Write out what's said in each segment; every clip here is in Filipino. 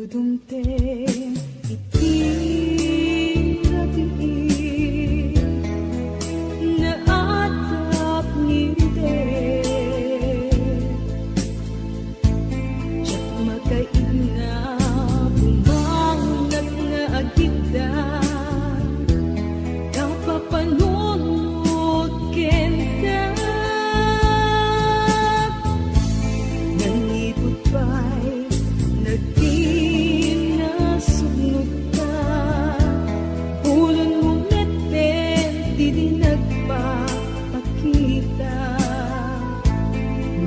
Dudumte iti ratiin na atap niride Diyak makain na bumangat nga agita kapapanunod kenta nangipot pa'y nagtinasugnod ka bulon mo ngeten di nagpapakita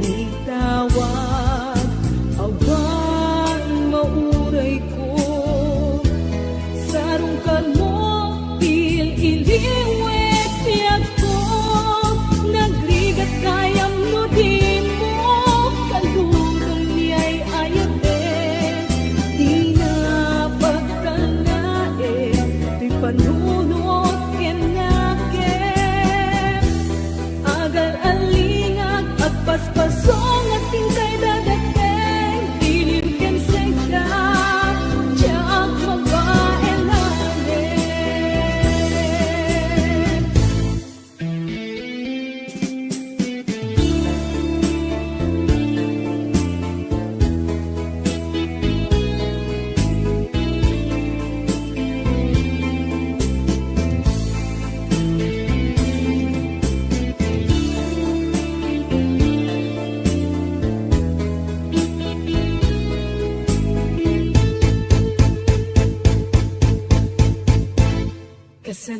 ni tawag awan mauray ko sarong ka mo iliwet tiyak ko nagrigat kayam no di mo kalurong niya'y ayate di na pagtanae di panunod kenakem agar alingag at paspasong at tingkay dadateng dilim ken sekta tiyak mabaelanen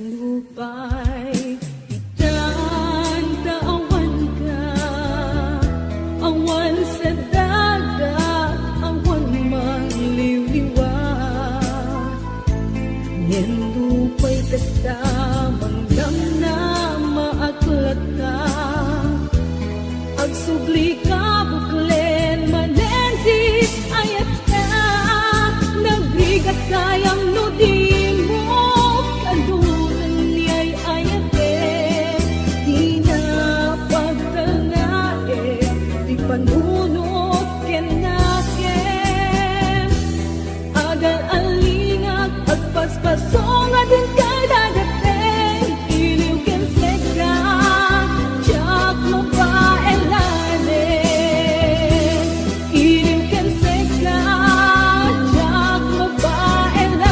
kasanupay itan taawan ka awan sa dagat awan mangliwliwat nindupay kasta manggam na maaklat ka agsugli ka buklen manendit ayat ka nagrigat kayang nudin mo kaluran niya'y ayate di na pagtanae di panunod kenakem agar alingag at paspasong adin kay dadateng iliw ken sekta tiyak mabaelanen iliw ken sekta tiyak mabaelanen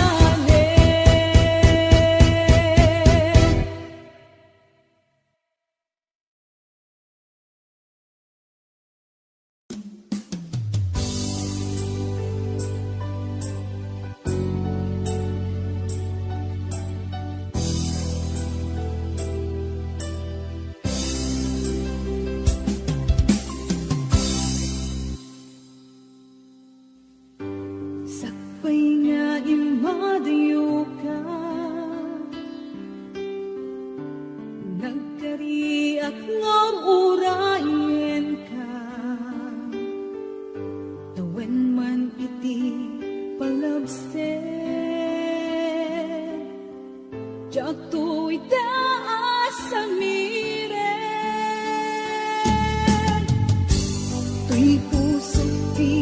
sakpay nga imadayo ka nagkariak nga urayen ka tawen man iti palabsen tiyak to'y taas sa miren to'y puso ti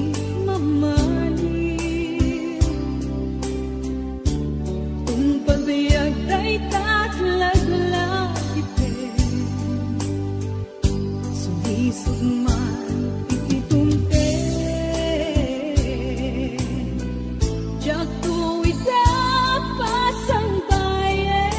mamanin kung pabiyag tay tatlaglag iten sulisod man ititunte tiyak to'y tapasang bayan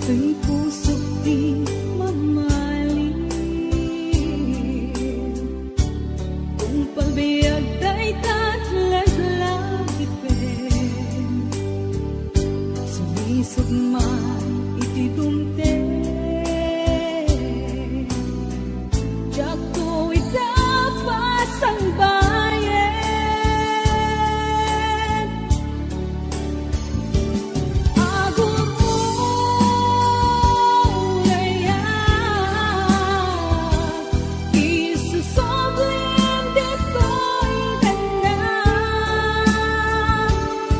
Tuy puso di mamahalin, kung pagbiag day tatlaglagipen, sumisog man iti dumten. Diyak ko itapas ang bayan, agong ulayan, isusoblin dito'y tanan.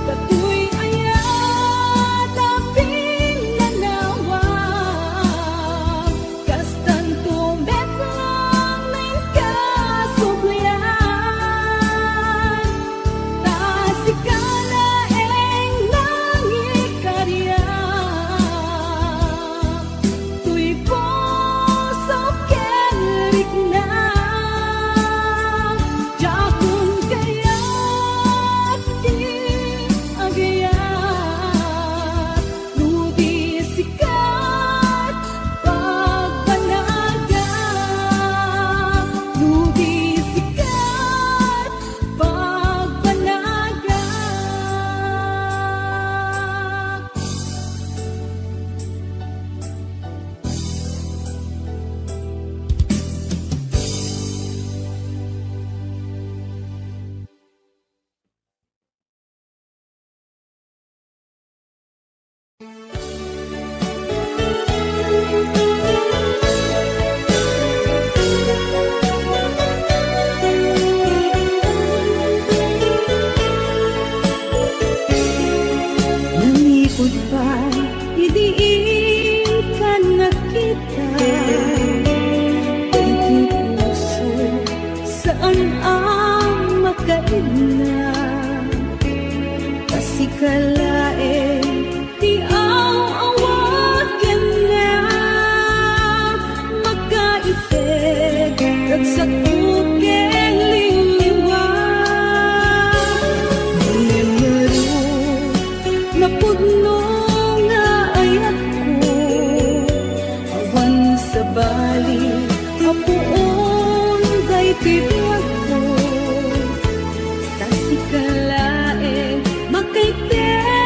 Katuy ayat aping nanawag, kastan tumet lang ng kasublian. Tasikala eng nangikarya, tuy puso kenrik na. Jakun kaya't di agayat, nudi sikat pagpanaga, nudi sikat pagpanaga. Nangipod pa, idiin ka nakita. Iti puso, saan ang makaina? Kasikalae, di awaken na. Makaipeg, ragsakukeng liliwan. Nimero, napudno nga ayat ko, awan sa bali, apuon day tibiyag ko. Tasikalae, makaipeg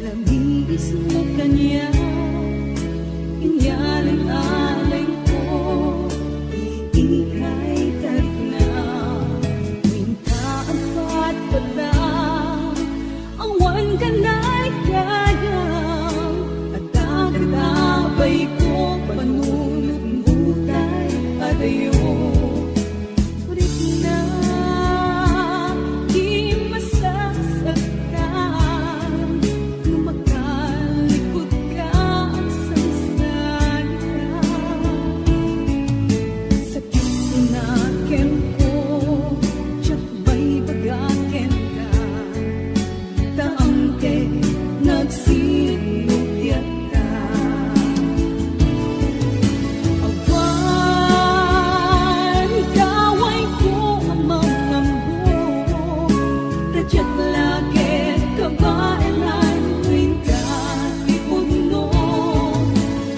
Lalabis mo kanya, inyalang-alay ko, iikay tarik na. Minta ang patpata, awan ka na'y kaya, at dagat-abay ko, panunod butay, adayo. Ulit na, di masasaktan, lumakalikod ka ang sansalita. Sakit tinakin ko, tiyak ba'y bagakin ka, taangke nagsinupyat ka. Awan, kaway ko ang mga mo, tadyat lakit kabailan, tuwing ka ipuno,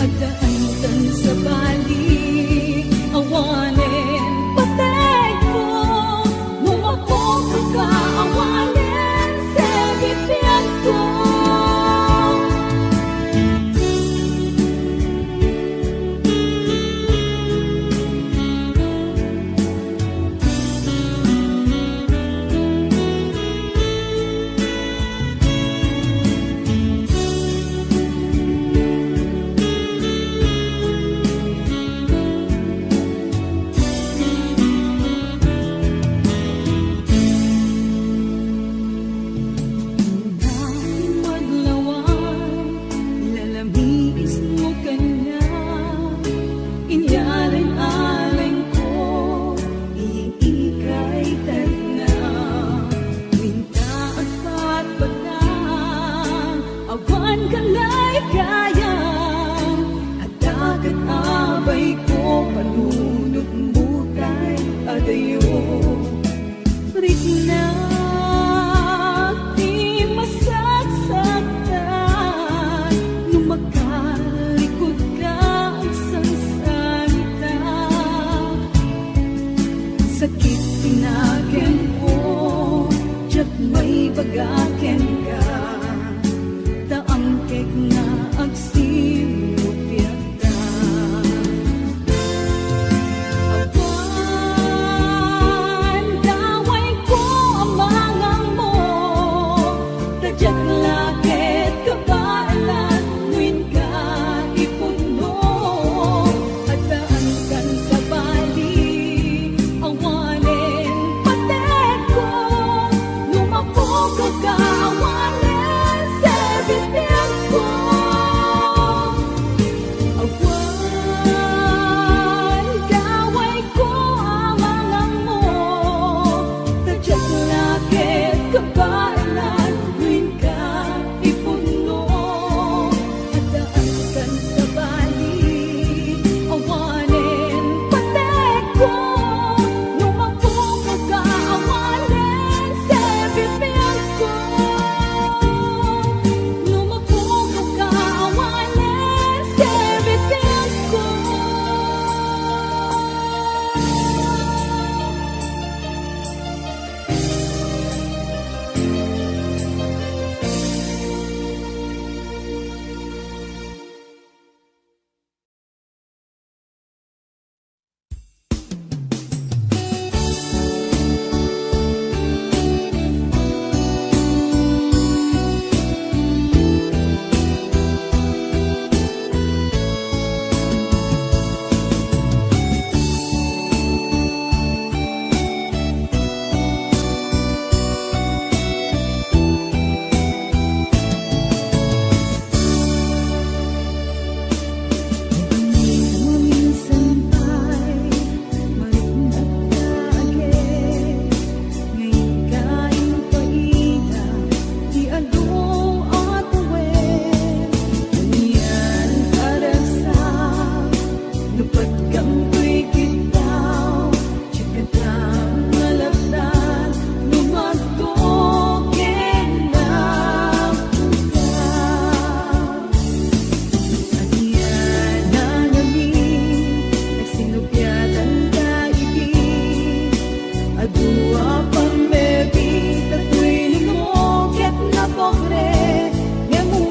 at daantan sa balik, awanin patay ko, lumapok ka, awanin sa bibig ko. Dahil maglawan, lalabis mo kanya, inyalang-alay ko, iikay tarik na. Minta at patpatang, awan ka na'y kaya, at dagat-abay ko, panunod butay, adayo. Rit na, di masasaktan, lumakalikod ka ang sansalita. Sakit tinakin ko, tiyak may bagakin ka, taangkek na agsinupyat ka. Awan, kaway ko ang mga mo, tadyat lakit kabailan, tuwing ka ipuno, at daantan sa balik, awanin patay ko, lumapok ka, awanin sa bibig ko. Awan, kaway ko ang mga mo, tadyat lakit kabailan, tuwing ka ipuno, at daantan sa balik, awanin patay ko, lumapok ka, awanin sa bibig ko. Lumapok ka, awanin sa bibig ko. Minsan pa'y malinagdage, ngayon kain paida, di ado at uwin. Ganyan karagsak, lupad kang ko'y kitaw, tsikatang malaptan, lumagtogin na puta. Aniyan ang amin, nagsinupyatan kaibig, adua pang bebi, tatu'y linokit na pobre, nga mo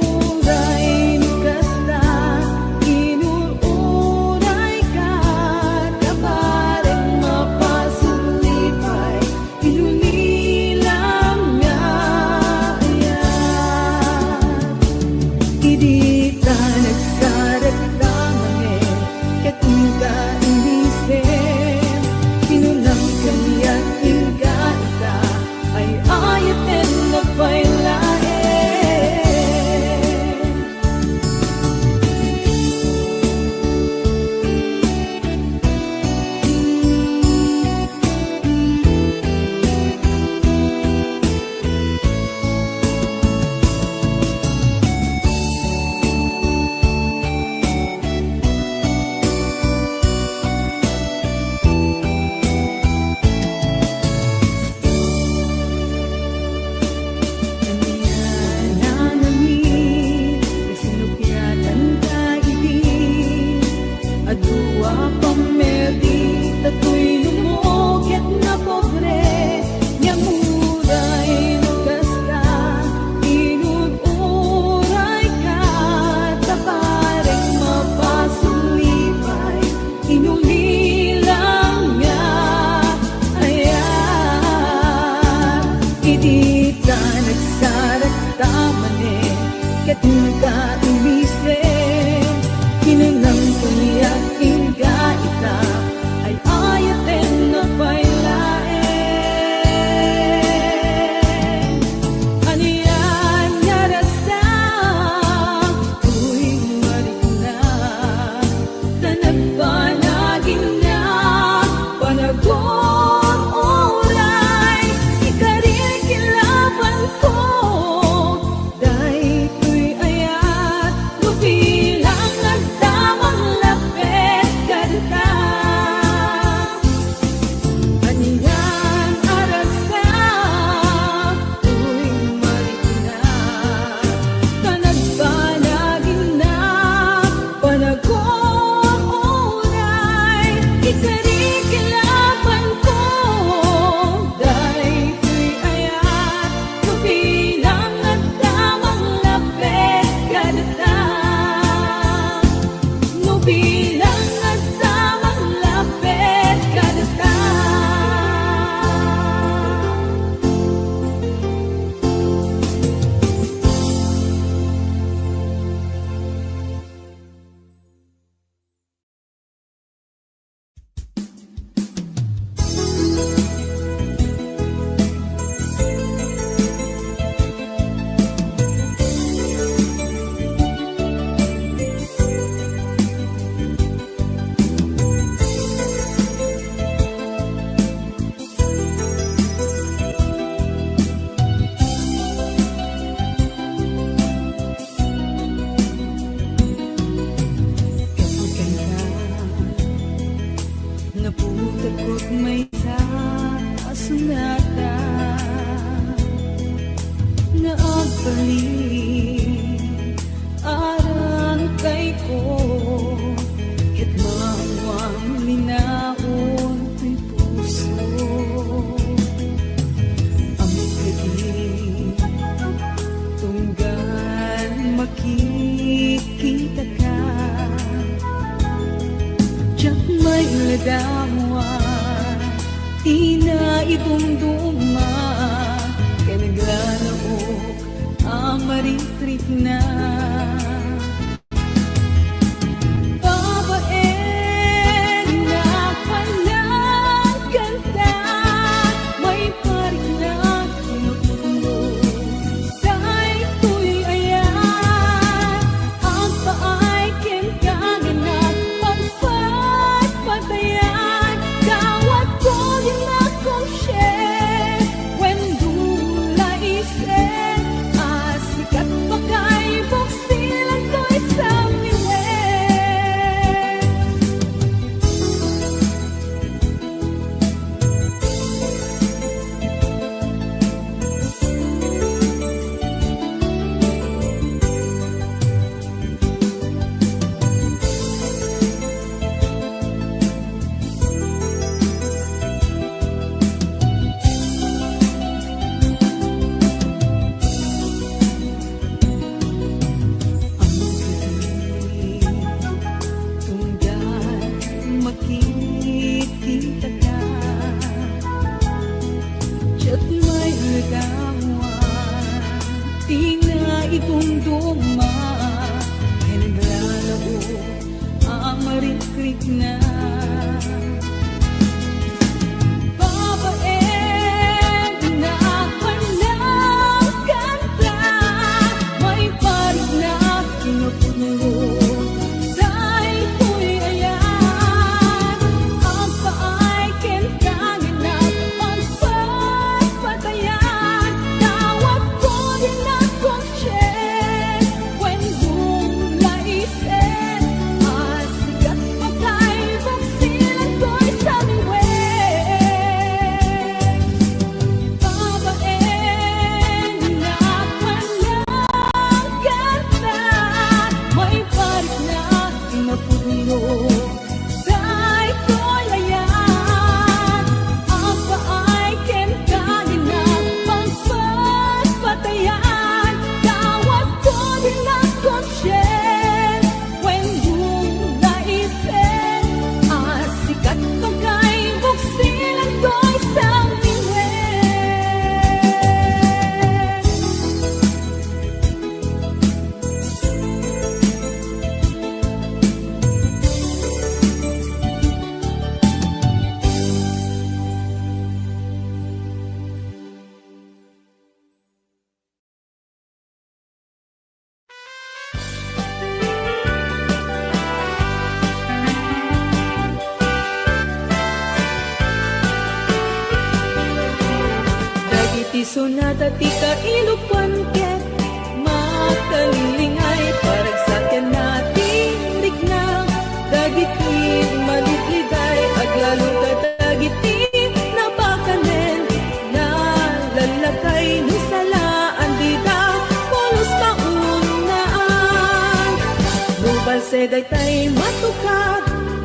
sunata nga agbalik arang kay ko ket mawang linahon ng puso ang pagig tunggal makikita ka tiyak may ladawa di na idumduma kaya naglalaok amaritrit na babae na palang kanta may parik na pinupuno dahil ko'y ayan ang paay kinkanganak pagpatpatayan gawat ko din akong share when dulaisen asikat pa kay buksilan ko'y sa miwen tunggal makikita ka tiyak may lagawa di na idumduma kaya naglalaro ang marikrik na babae na palang kanta may parig na pinupuno dahil ko'y ayan ang paay kinkanganak pagpatpatayan tawag ko din akong share when dulaisen asikat pa kay buksilan ko'y sa miwen babae na palang kanta may parik na pinapuno dahil ko'y ayan ang paay kinkanganak pagpatpatayan tawag ko din akong share when dulaisen asikat pa kay buksilan ko'y sa miwen dagiti sonata ti kailupan ket makalingay parag sa natin ligna dagiti malibliday aglalo ka dagiti napakanen na lalakay no salaan di daw polos paunaan rubal seday tay matukad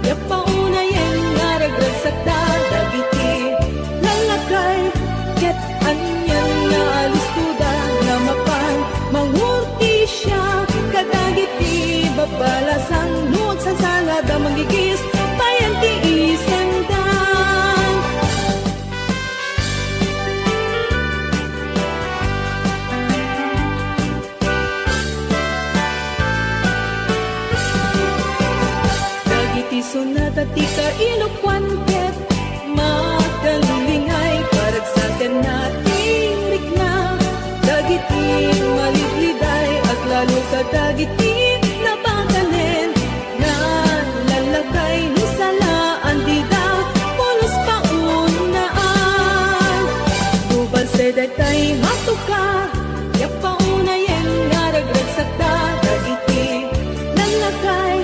yapaunayen nga ragragsak dagiti lalakay ket anyan nga alustuda na mapan mangurti siya kadagiti babalasan nuot sa salada manggigis payanti isendan dagiti sonata ti kailupan ket makalingay parag sa natin rikna dagiti malibliday at lalo ka dagiti napakanen na lalakay no salaan di daw polos paunaan rubal seday tay matuka yapaunayen nga ragragsak dagiti lalakay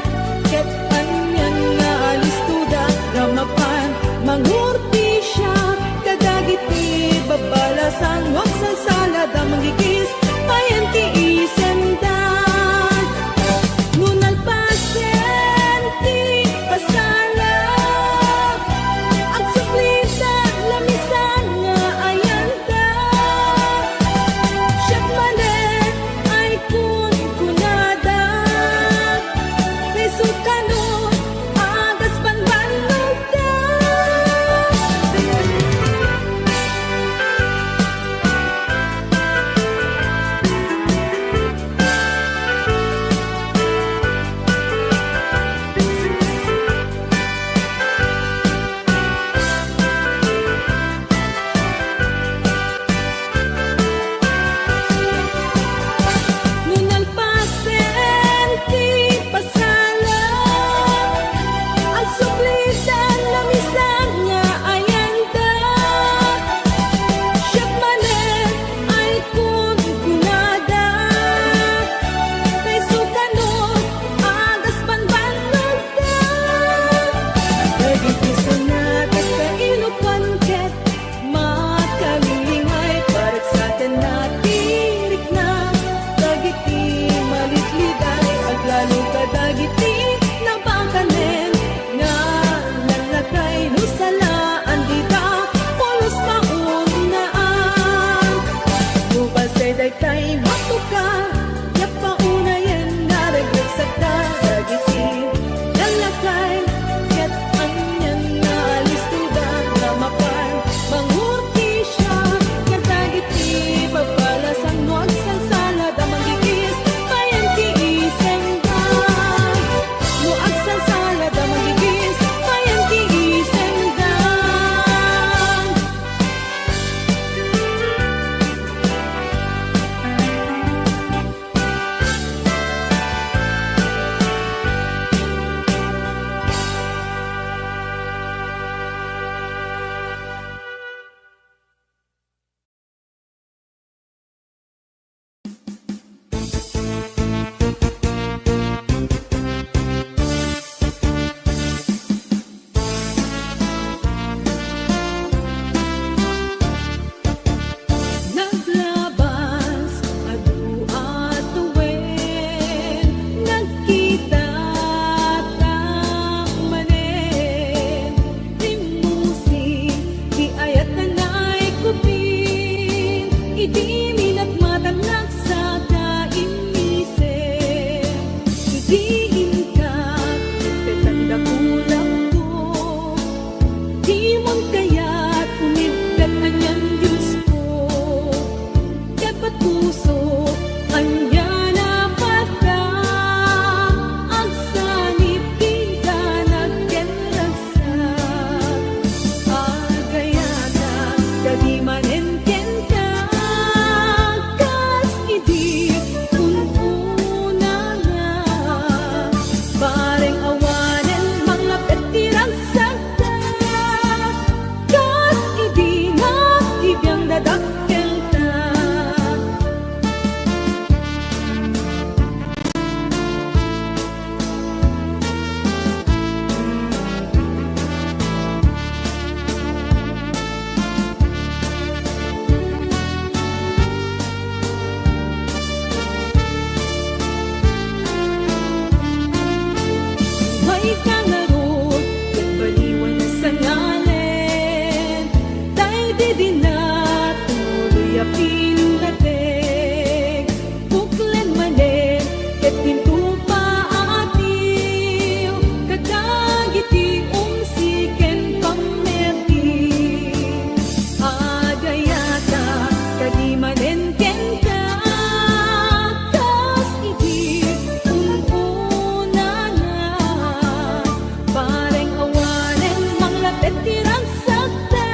ket anyan nga alistuda ramapan mangurti siya kadagiti daytay matuka yak paunayan naraglag sa dagiti lalakay ket anyan na listudan na mapan mangurti siya ket dagiti papalasang mo agsalsala da magigis bayan ti isenda mo agsalsala da magigis bayan ti isenda. Naglabas adu at tuwen nagkita tang manen rimusi di ayat nanay kupin idi minat matangak sa kainisen idi inkat tetanda kulak ko di mon kayat unid kat anyan Diyos ko dapat puso anya na pata agsanip di ka nagkenrasa agayata kadi manenten ka kas idi ununa nga bareng awanen manglapet tirang sagda kas idi nakibiyang dadakkel ta. May kangarot ket baliwan sa ngalen tay di din na tuloy a pinateg buklen manen ket pinto pa aatiw kadagiti umsiken pameti agayata kadi manen ken ka kas idi ununa nga bareng awanen manglapet tirang sagda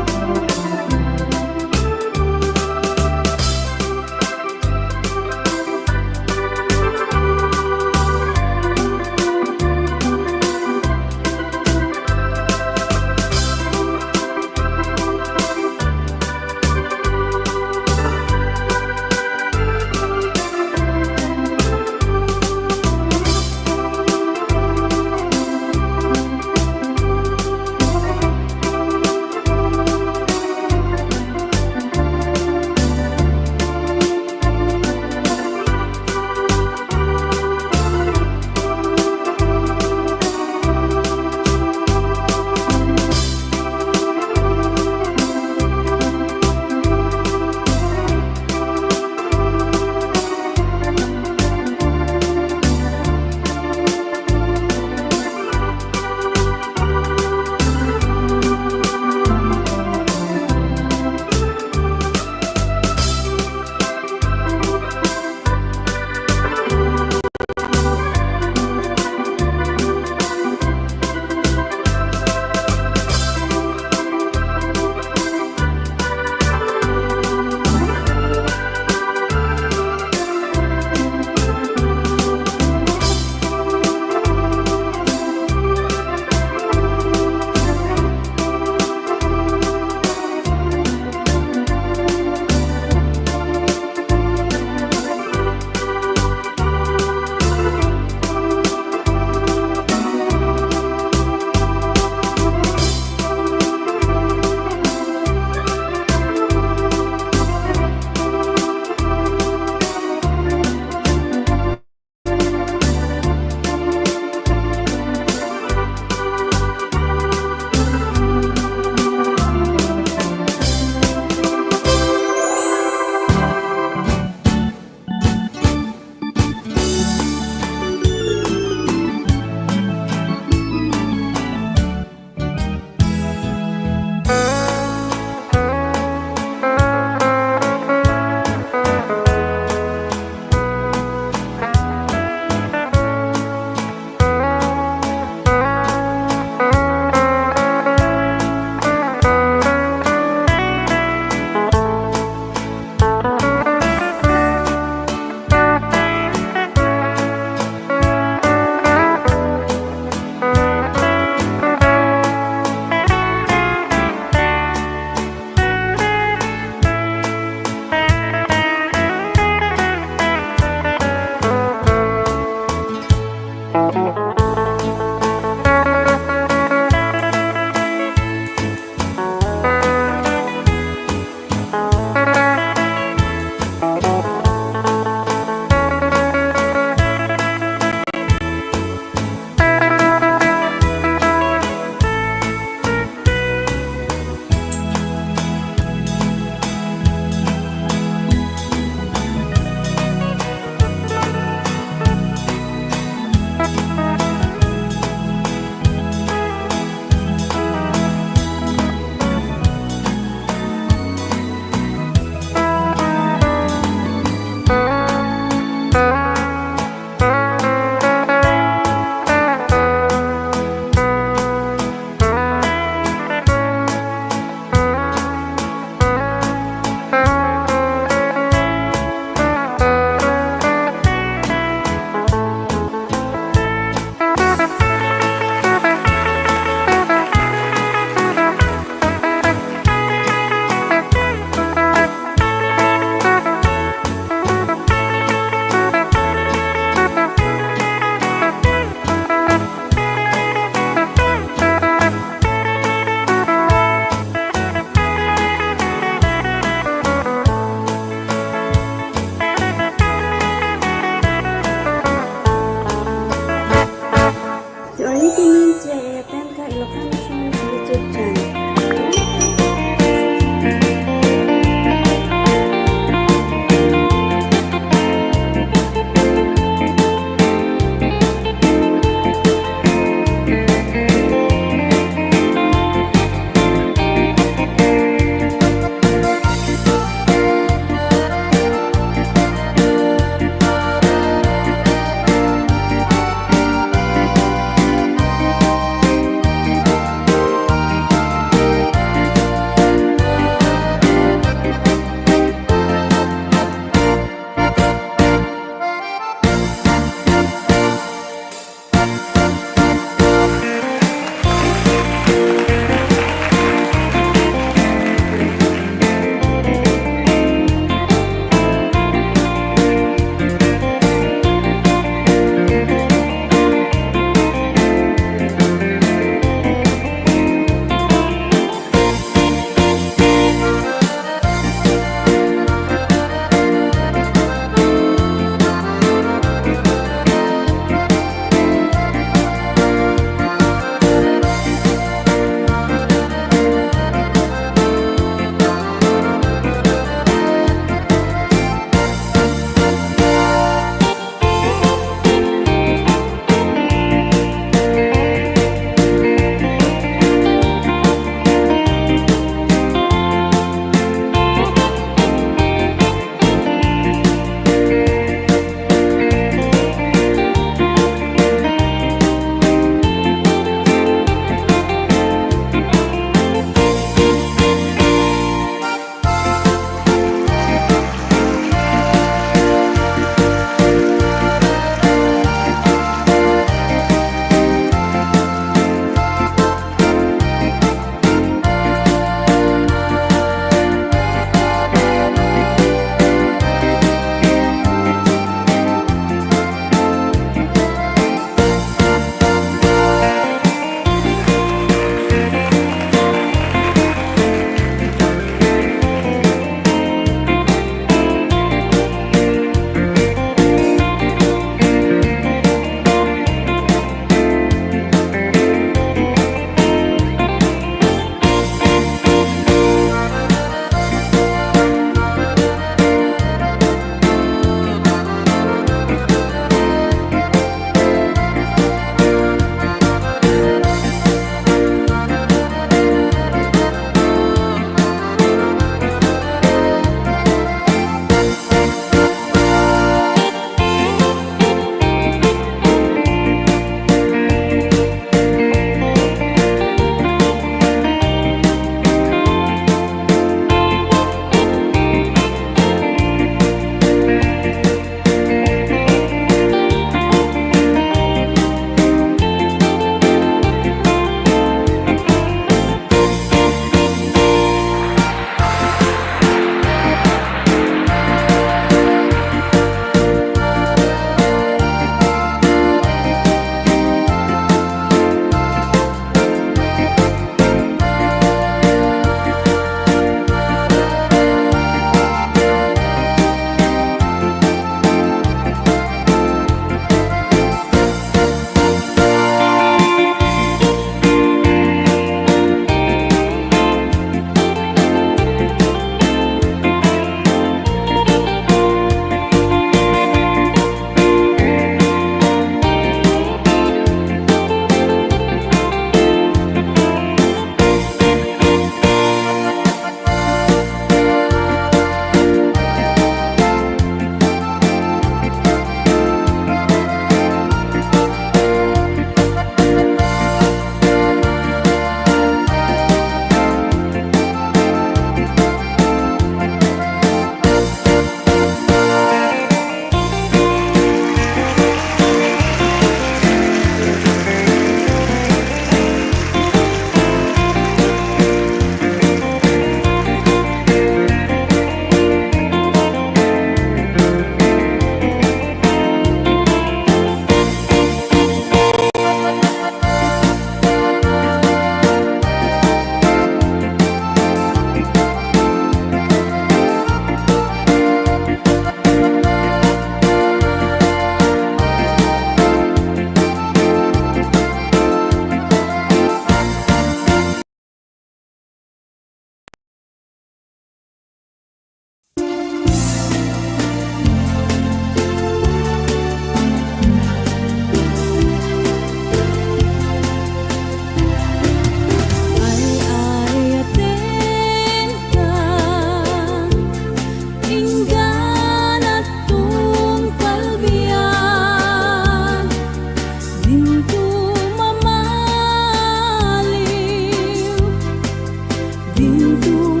Dinto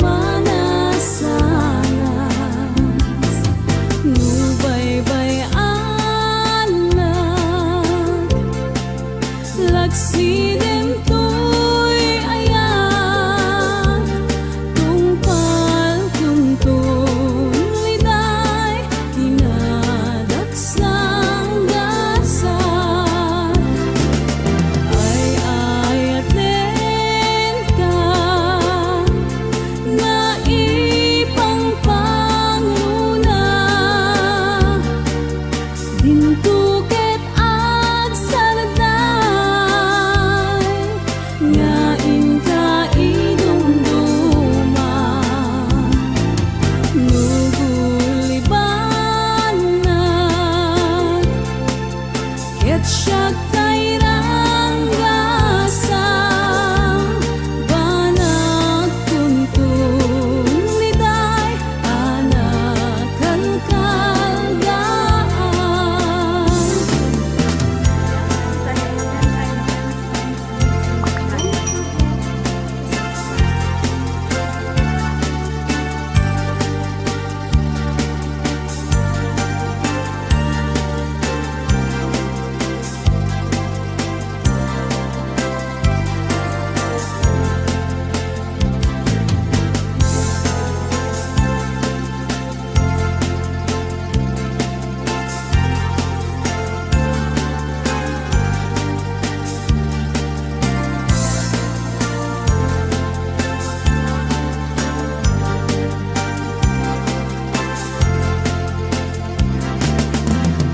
manasanas Nubaybay anak Lagsidem to'y ayan Tungpal tuntun liday Dinadaksang gasa Ay ayaten ka Na ipangpanguna Dintuket at sarday Nga inka idumduma Nugulibanan Ket siya kairang gasang Banag tuntun liday anak kalkalgaan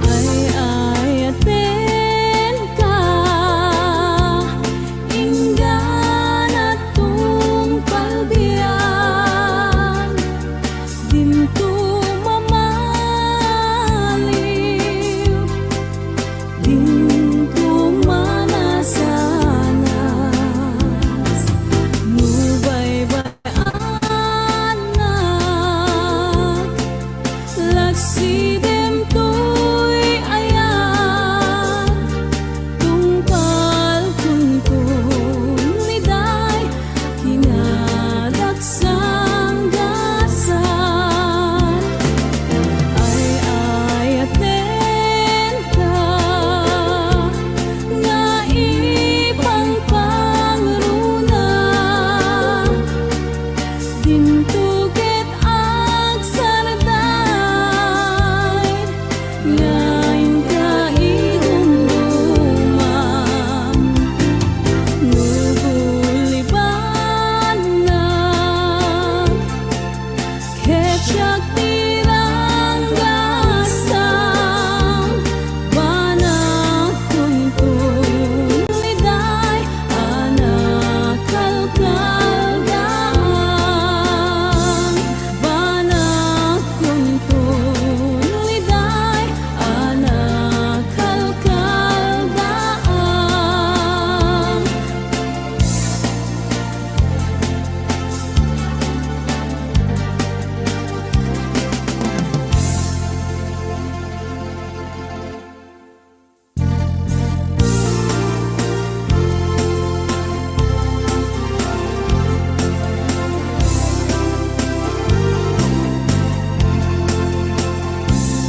Ay ayaten ka Inggan at tungpalbiyan Dinto mamaliw Dinto manasanas Nubaybay anak Lagsidem to'y ayan Tungpal tuntun liday Kinadaksang gasan Ay ayaten ka Nga ipangpangruna Dintuket at sarday Nga inka idumduma Nugulibanan Ket siya tirang gasang Banag tuntun liday anak kalkalgaan Banag tuntun liday anak kalkalgaan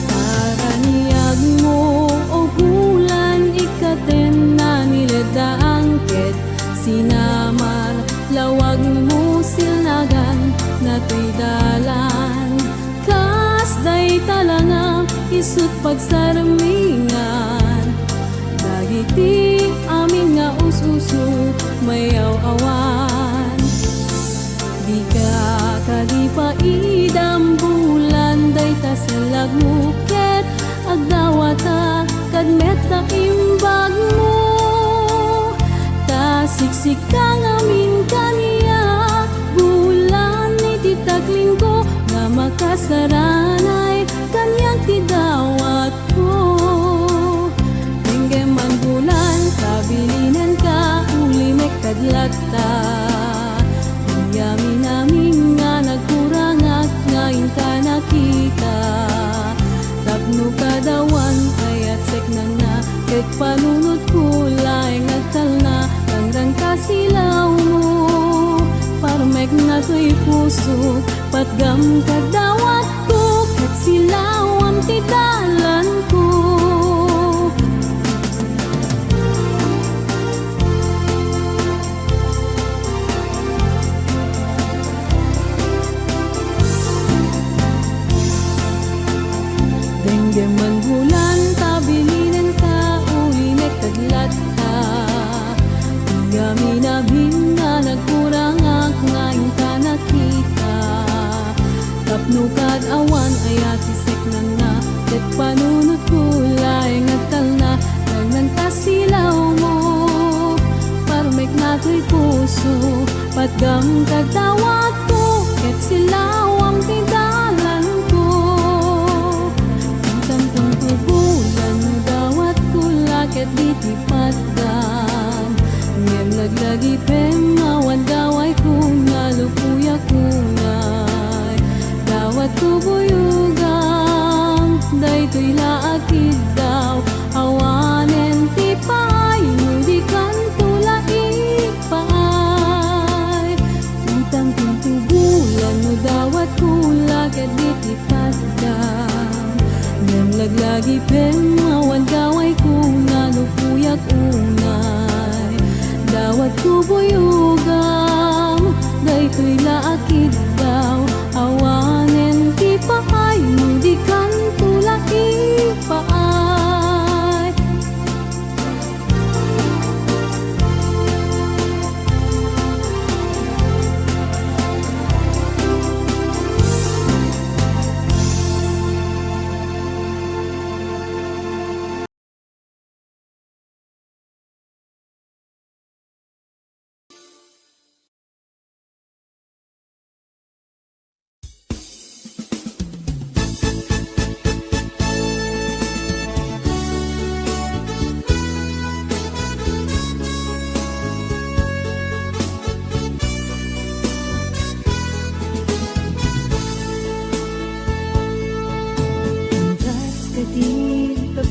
Paraniyag mo o bulan ikaten na niladaang ket Sinamar lawag mo silnagan na tuy dalan Kasday talanga isut pagsarmingan Dagiti amin nga ususo mayaw awan Di ka kadipa idam bulan day tasalag mo ket agdawata kadmet ta imbag mo Tasiksik kang amin kaniya bulan iti taglinggo nga makasaranay kanyang tidawat ko Tingge man bulan kabilinan ka uli may kadlata Yamin namin nga nagkurang at ngayon ka nakita Tapno kadawan kaya't sek na na Ket panunod ko laeng nagtal na Tangrang kasilaw mo Parmek to'y puso, patgam kadawat ko, kat silaw ang tidalan ko. Dengge man bulan, tabilinan ka, ulinek taglat ka. Kami na bina, nagkurang ngayon ka nakita. Tapnukad awan, ayat isek na na, ket panunod kulay ngagtal na, nang tasilaw mo. Parmek na to'y puso, patgam kadawat ko, ket silaw ang tidalan ko. Tangtang tubulan mo dawat kula, ket ditipatgan. Ngem laglagi pengawan daway kuna lupuya kunay. Dawat kubuyugang, daytoy laakid daw. Awanen tipay, nudikan tula ipay. Utang tintubulan mo dawat kula, ket ditipatgan. Ngem laglagi pengawan daway kuna lupuya kunay. Dawat kubuyugang, daytoy laakid daw. Awanen ti paay, nudikan tula ipaay.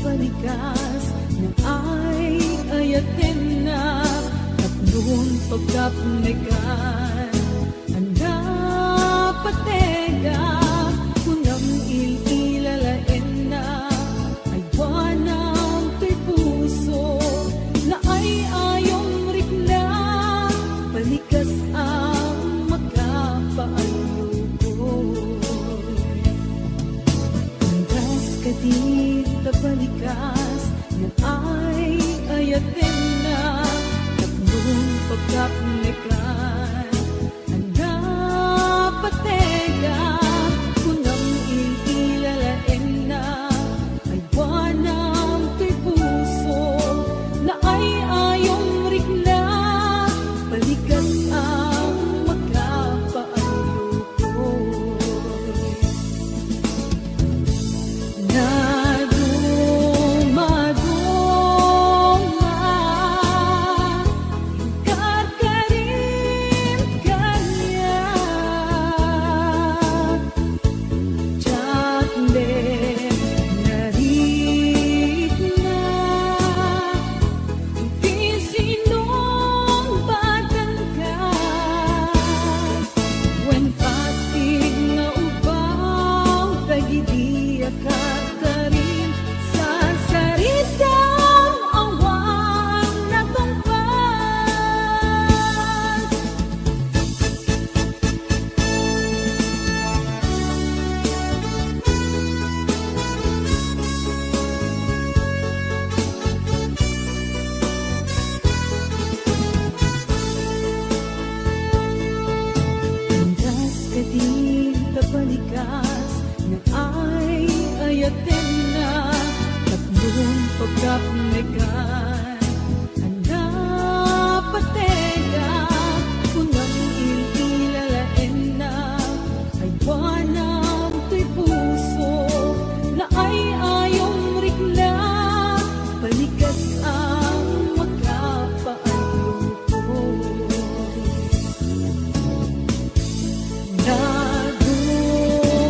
Pagkas na ay ayatin na, at doon pagkapnegan anda patega, kunam ililalain na, ay wanang to'y puso, na ay ayong rikna, palikas ang makapaayukoy. Pagkas ka di balikas na ay ayatin na, tatlong pagkapnekan anda patega, kunam ililalain na, ay wanang to'y puso, na ay ayong rikna, balikas ang makapaayukoy. Balikas na ay ayatin na, tatlong pagkapnegan anda patega, kunam ililalain na, ay wanang to'y puso, na ay ayong rikna, balikas ang makapaayukoy.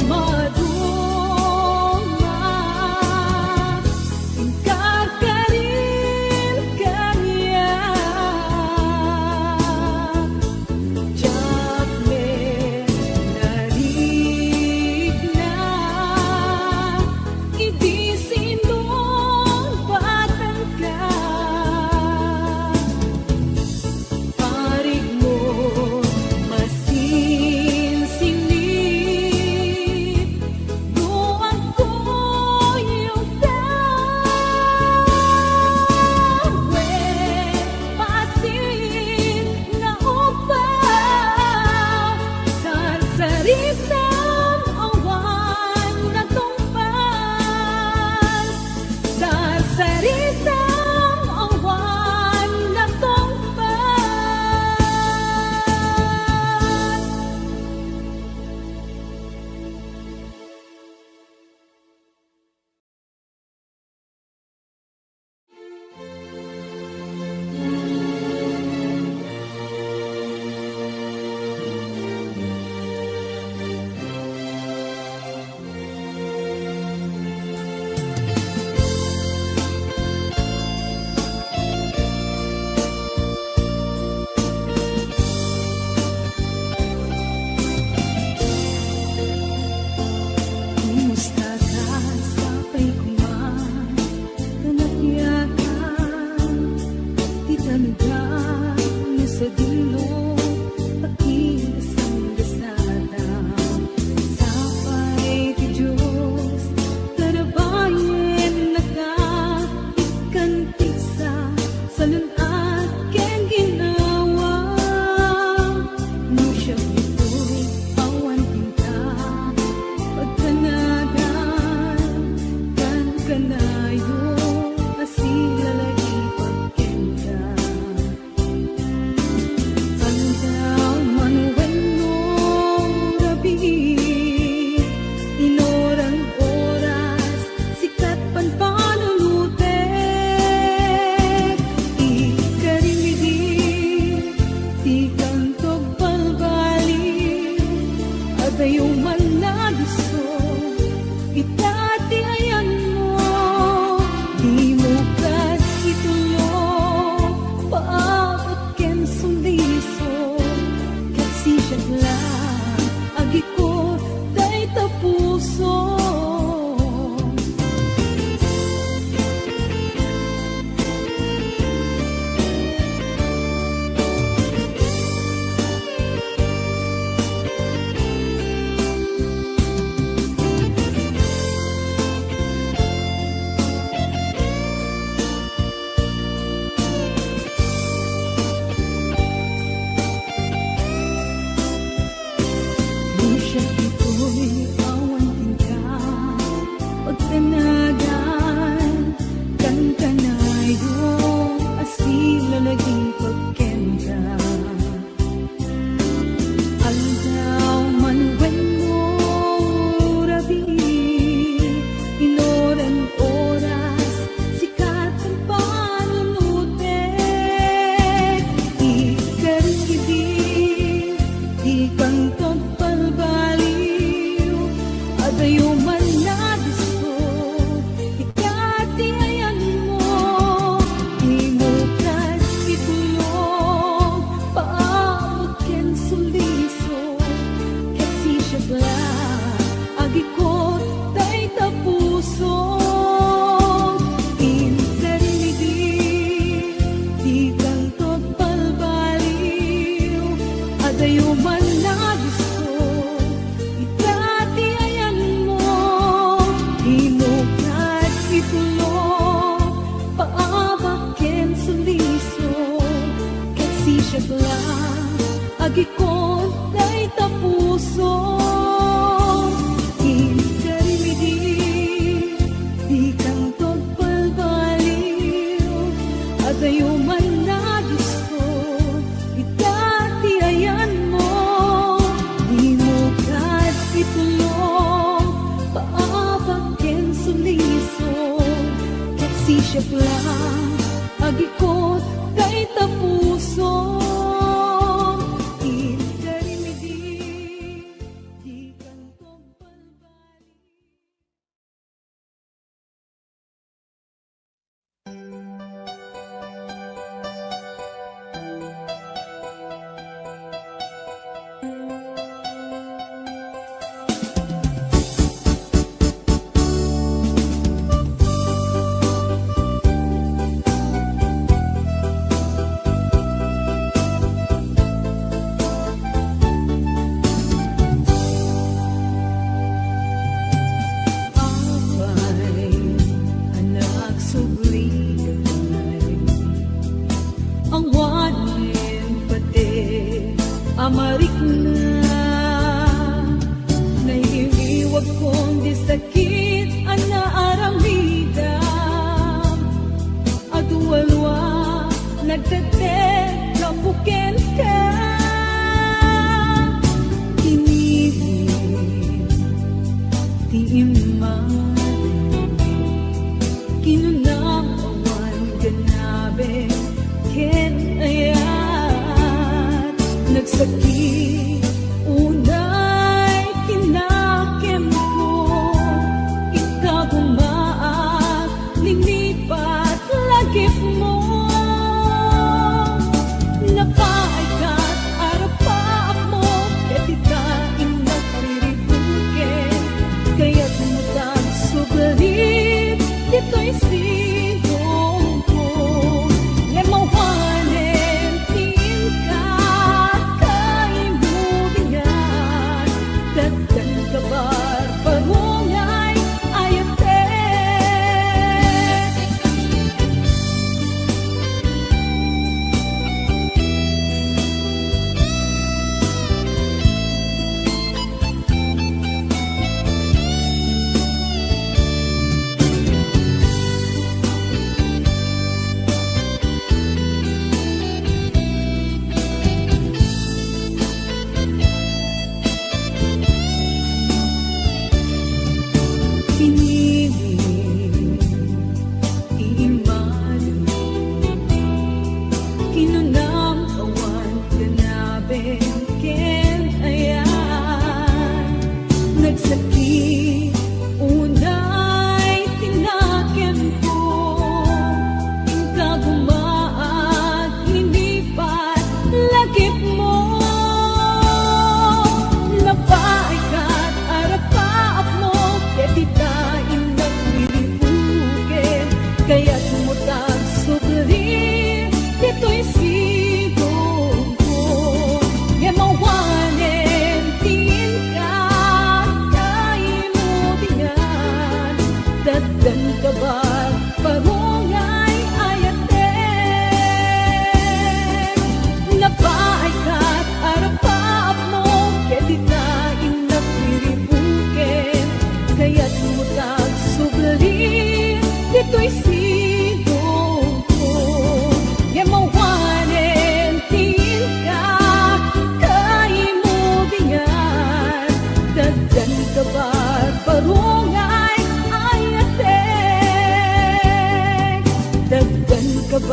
Dumaduma, ingkar ka rin lang, agi ko day tapuso. Siya ito'y awan ka, pagtanagan, kantanayo, asila naging pagkenda. Aldaw Manuel mo, rabi, inoran oras, sikat ang panunute, ikaribig, di kang adayo man na gusto, ikati ayan mo, di mo kat itulong, paamot ken suliso, kasi siya bla, agi ko tay tapuso, inkarimidi, di kang tagpalbaliw, adayo man na gusto, agi ko day tapuso, inkarimidi, di kang tagpalbaliw, adayo man na gusto, itati ayan mo, di mo kat itulong, paabag ken suliso, kasi siya lang, agi ko day tapuso. Abay, anak subli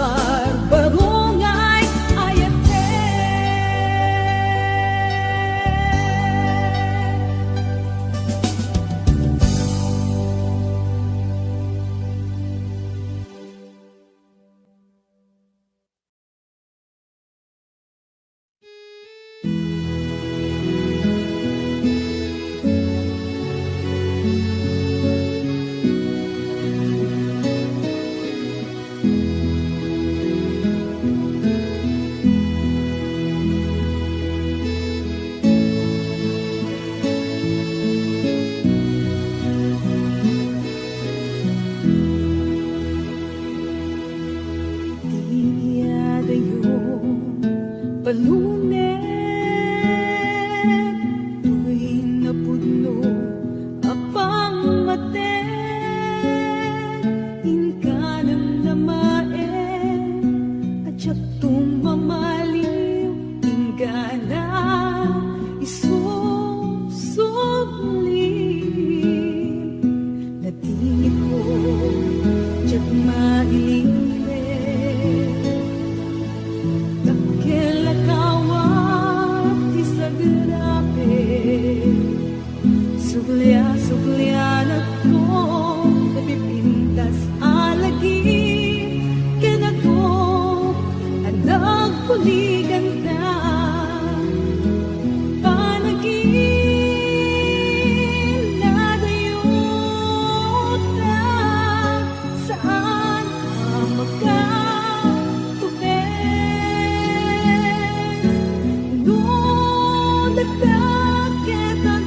barbarungay ayate. Tiyada yung palunet, tuwing napudno apang maten, inkanang namaen, at siya tumamaliw, ingana isusublim, natingin ko, tiyak mailing suglia na ko, napipintas alagi, kaya ko, anak kuligan na, panagin na dayot na, saan ka makatupin, doon nagdakit ang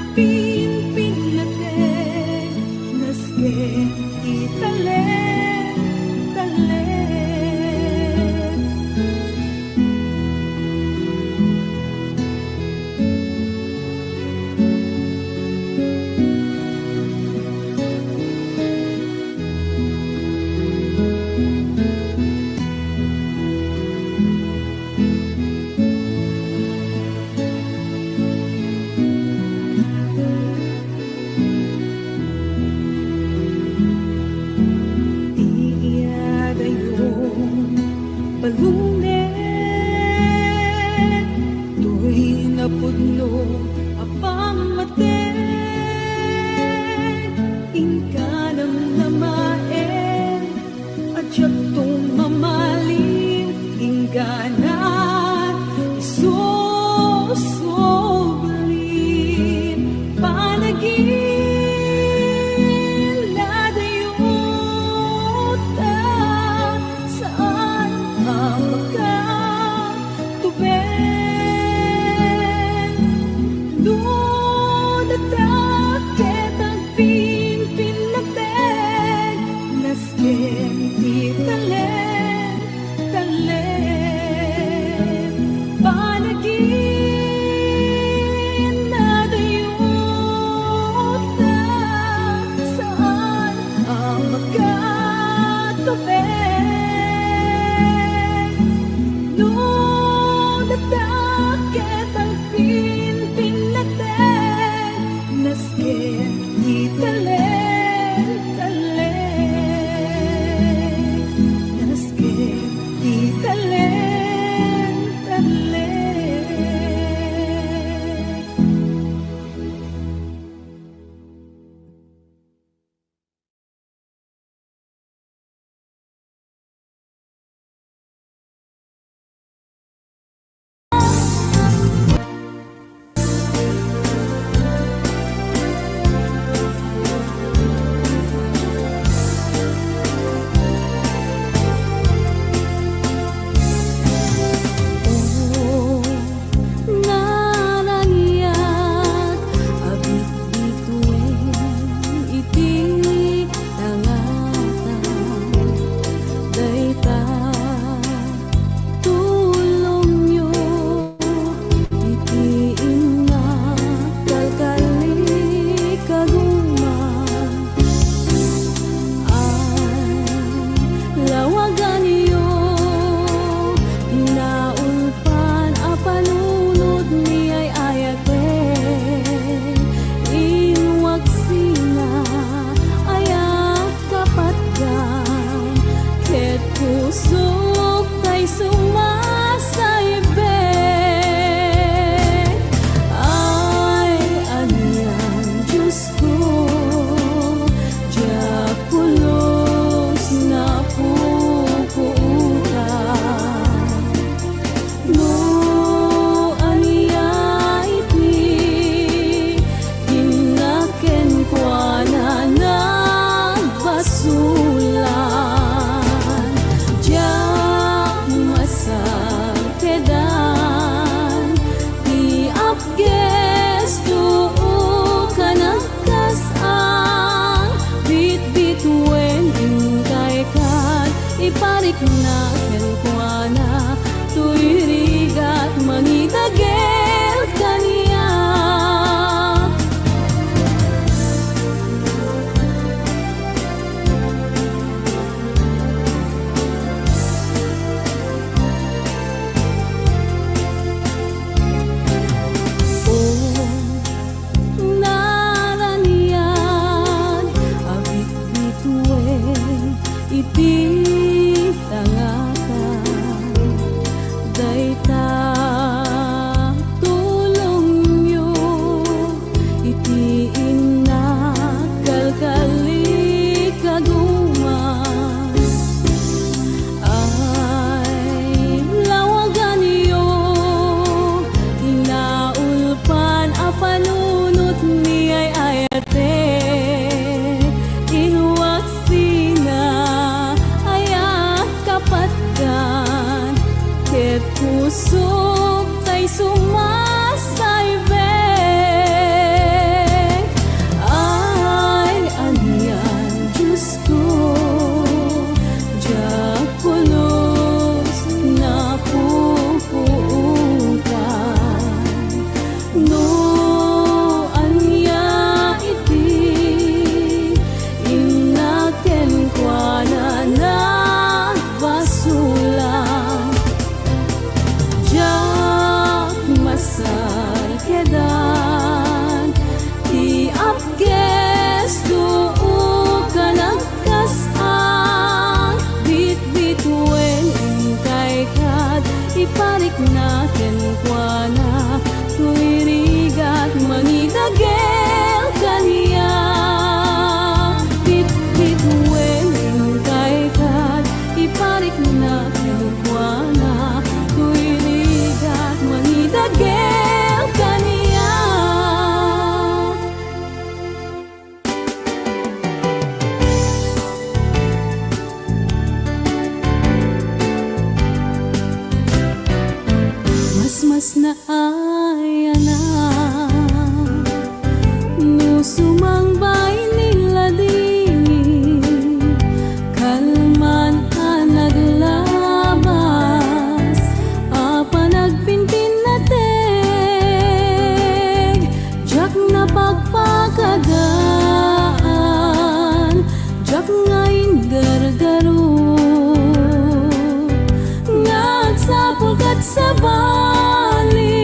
sa bali,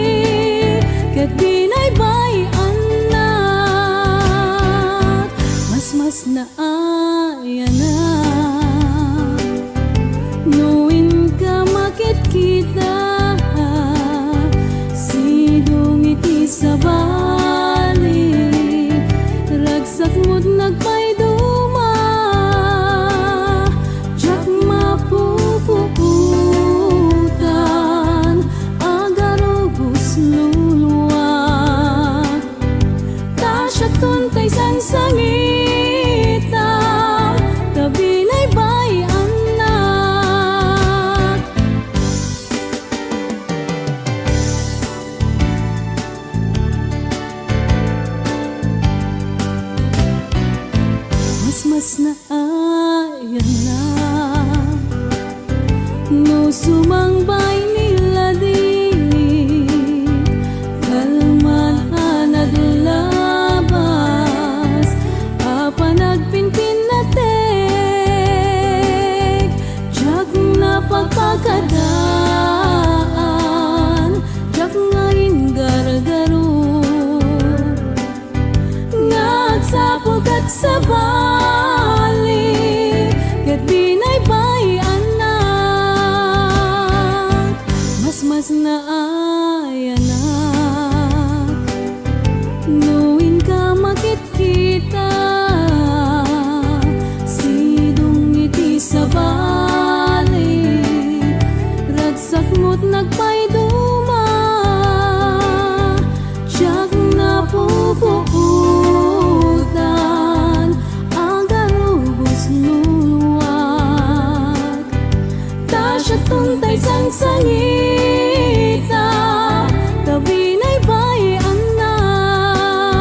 ket binay bay anak, mas na ayanan. Nuin ka makit kita, sidong iti sa bali, ragsak mo't nagpayduma, jak mapuputan, agarubos luluwa, tasya tuntay sangsangita, tabinay bay anak. Mas na ayanan, no sumangbay nila di, kalman labas, apa nagpinpin na tek, jak na pagkakadaan, jak ngayon gargaro, nagsapugat sa bali, ket binay bay anak, mas na ayanak. Nuin ka makit kita, sidong iti sa bali, ragsak mo't nagpayduma, jak napuputan, agarubos luluwag, tasya tuntay sangsangita, tabinay bay anak.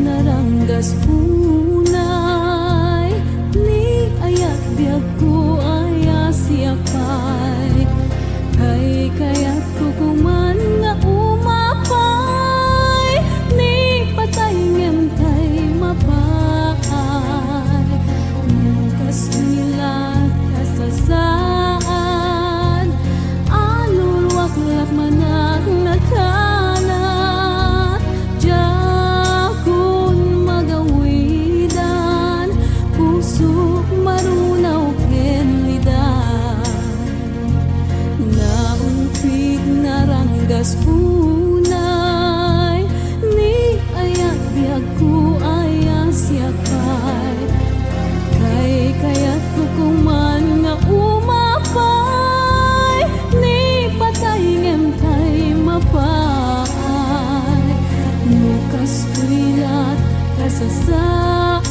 naranggas punay, ni ayat biag ko aya siapay, kay kayat ko kuman nga umapay, ni patay ngem kay mapaay, mukas nilat kasasaan, alulwak lak manak nagkanat, jakun magawidan, puso marunaw ken lidan, naupig naranggas punay, ni ayak biag ko aya siapay, kay kayat ko kuman nga umapay, ni patay ngem kay mapaay, mukas kuilat kasasaad,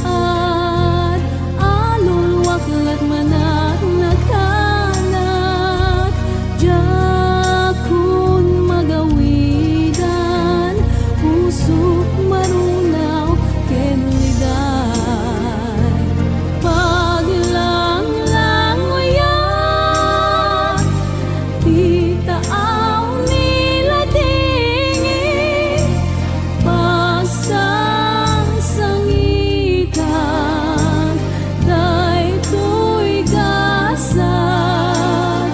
alulwak lat manak nagkanat, jakun magawidan, puso marunaw ken lidan, paglang-langoyan, di taaw nila tingin, pasang-sangitan, daytoy gasat,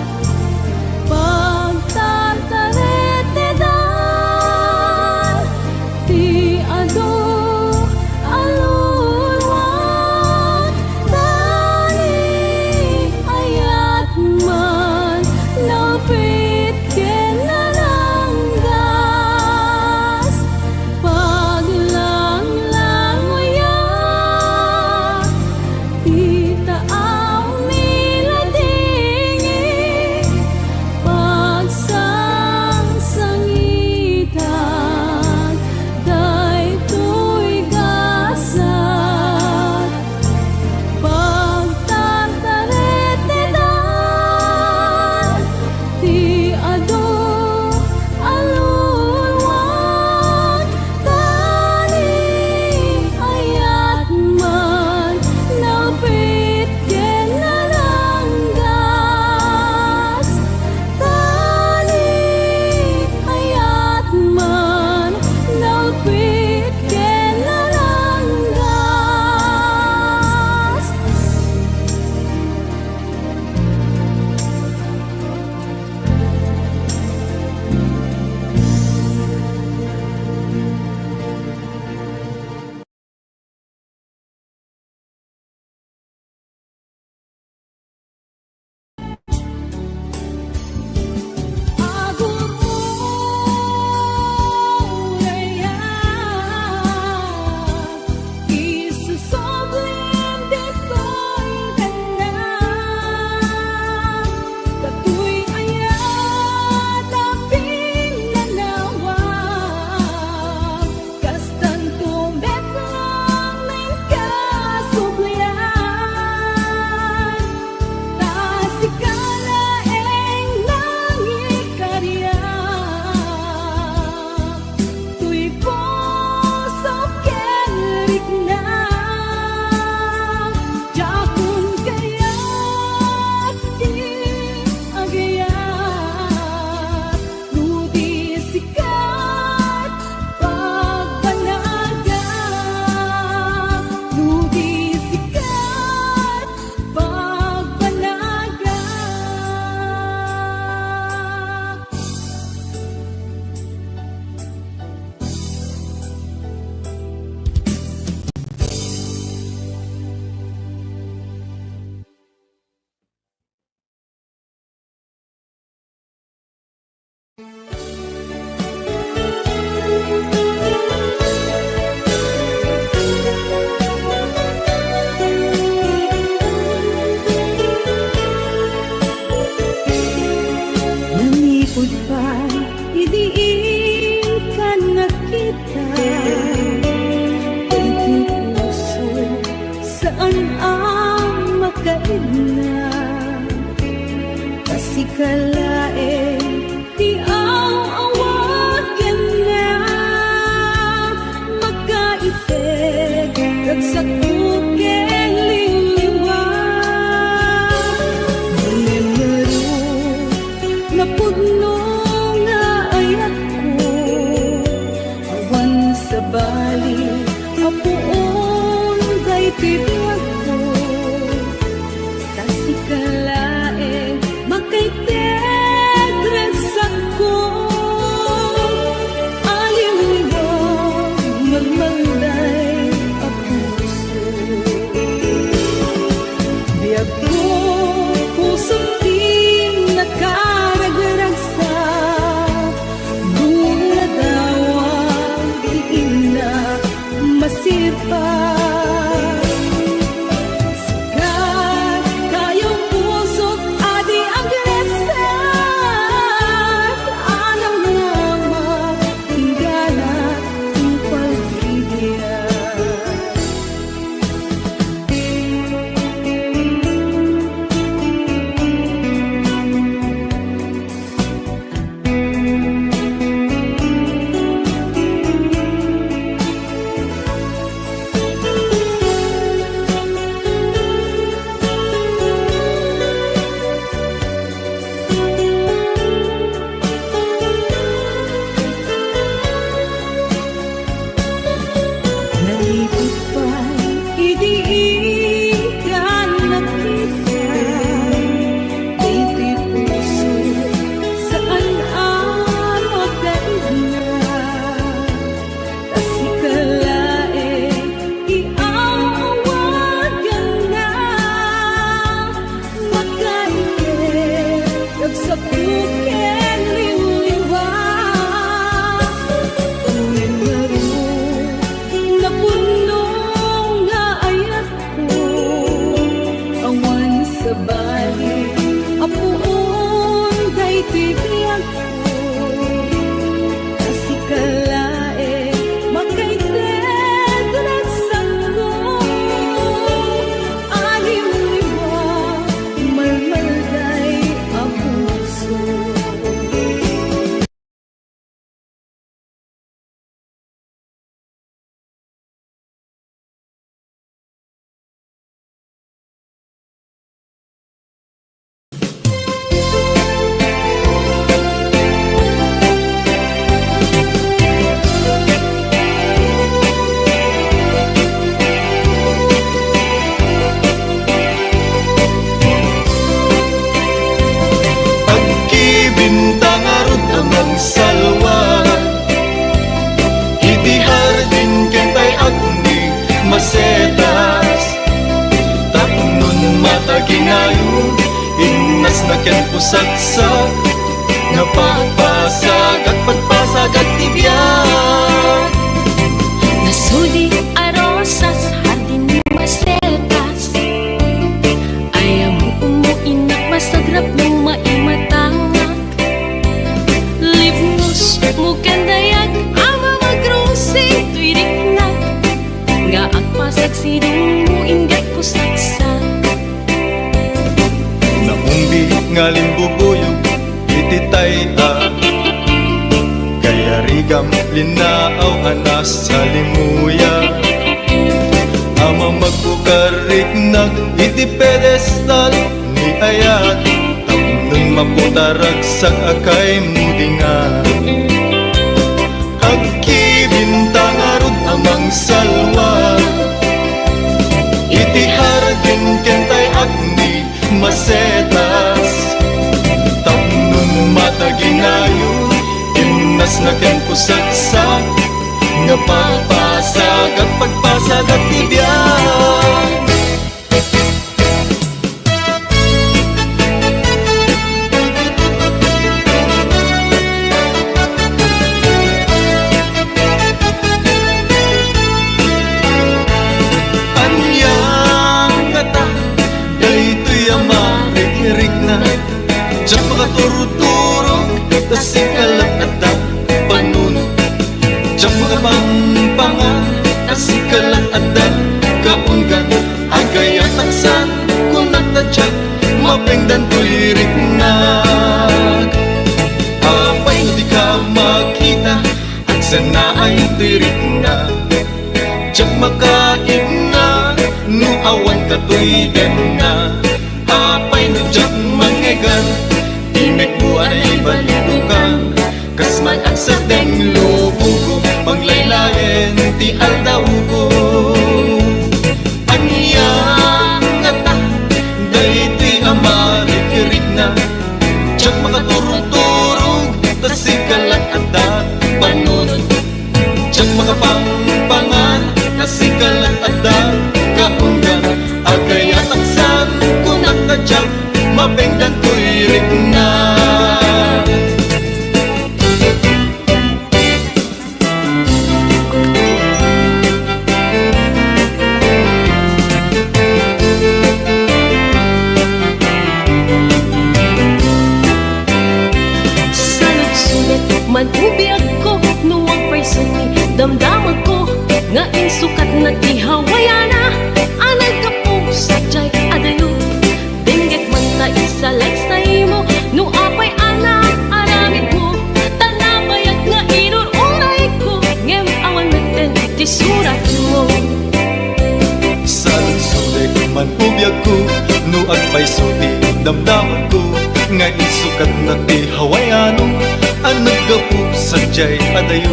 pagtartaretedan, ti ado alulwat, tani ayat man, napit ken naranggas, paglang-langoyan, di taaw nila tingin, pagsang-sangitan, daytoy gasat, pagtartaretedan, ti ado alulwat, tani ayat man, napit ken naranggas, tani ayat man, napit ken naranggas. kalain di ang awagan na magkaibig ginayon, inas na ken pusagsak, nga pagpasag at pagpasag at tibiyag. Nasuli arosas, hardin ni masetas, ayaw mo umuinak, masagrap ng maimatangak. Lipnos mo kandayag, ama magrusing tuiriknak, nga agpasag sidong mo ingat pusagsak. Naumbi nga limbubuyog, ititay kaya rigam linaaw anas sa limuya. Ama magbukarik nag iti pedestal ni ayat, tapnon maputarag sa akay mudinga. Agkibintang arod amang salwa, iti hardin kentay agni masetas, tapnon mataginayon, inas na ken pusagsak, nga pagpasag at pagpasag at tibiyag. Anyang kata, daytoy ama rikirik na, diyak makaturuturo, tasikalat at panunod. Diyak mga pangpangan, tasikalat at kaunggan, agayang taksan, kunak na diyak, mapengdan tuirik na. Apay di ka makita, at sana ay tuirik na. Diyak makain na, nuawan ka tuiden na. Apay no diyak mangegan, imik buwan ay balito ka, kasman ang sardeng lubo ko, panglaylayan ti aldaw ko. Anyang ngata, daytoy ama rikirik na, diyak makaturog-turog, tasikalat at panunod. Diyak makapangpangan, tasikalat at kaunggan, agaya taksan, kunak na diyak, mapengdan tuirik na. Sa nagsulit man ubiyag ko, nuwag pa'y suni damdamag ko, nga insukat na tihawayana, anay ka po sa jay adayo. Dinggit man ta isa like sa imo, no apay anak aramid mo, tanabayag nga inururay ko, ngem awan natin ti surat mo. Sa nagsulit man ubiyag ko, nuag pa'y suti damdaman ko, nga insukat na ti hawayano, ang naggapu sa jay adayo.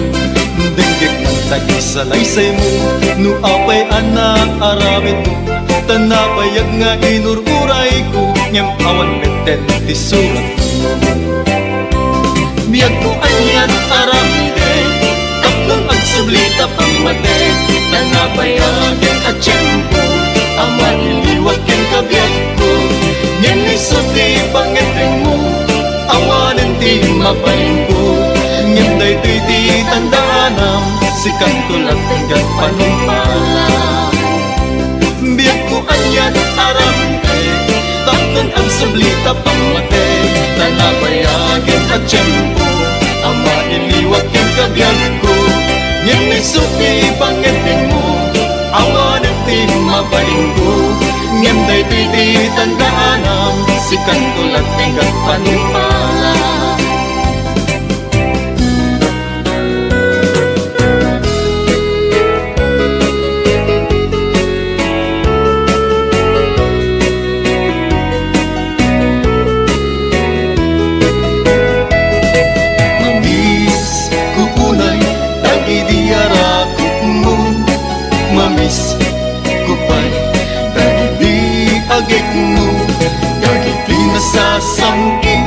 Dinggit man ta isa laysay mo, nuapay anak aramid mo, tanabayag nga inururay ko, ngem awan meten ti surat mo. Biyag ko anyan aramiden, tatlong agsublita pamate, tanabayagin at tiyempo, ama iliwag ken kabiyag ko, ngem isuti pangeteng mo, awanen ti mapaling ko, ngem daytoy ti tandanam, sikat tulad tingkat panumpalan. Biyag ko anyan aramiden, tatlong agsublita pamate, tanabayagin at tiyempo, ama iliwag ken kabiyag ko, ngem isuti pangeteng mo, awanen ti mapaling ko, ngem daytoy ti tandanam, sikat tulad tingkat panumpalan. Mamis kukunay, dagi arakot mo, mamis kupay, dagi agik mo, dagi pinasasangki,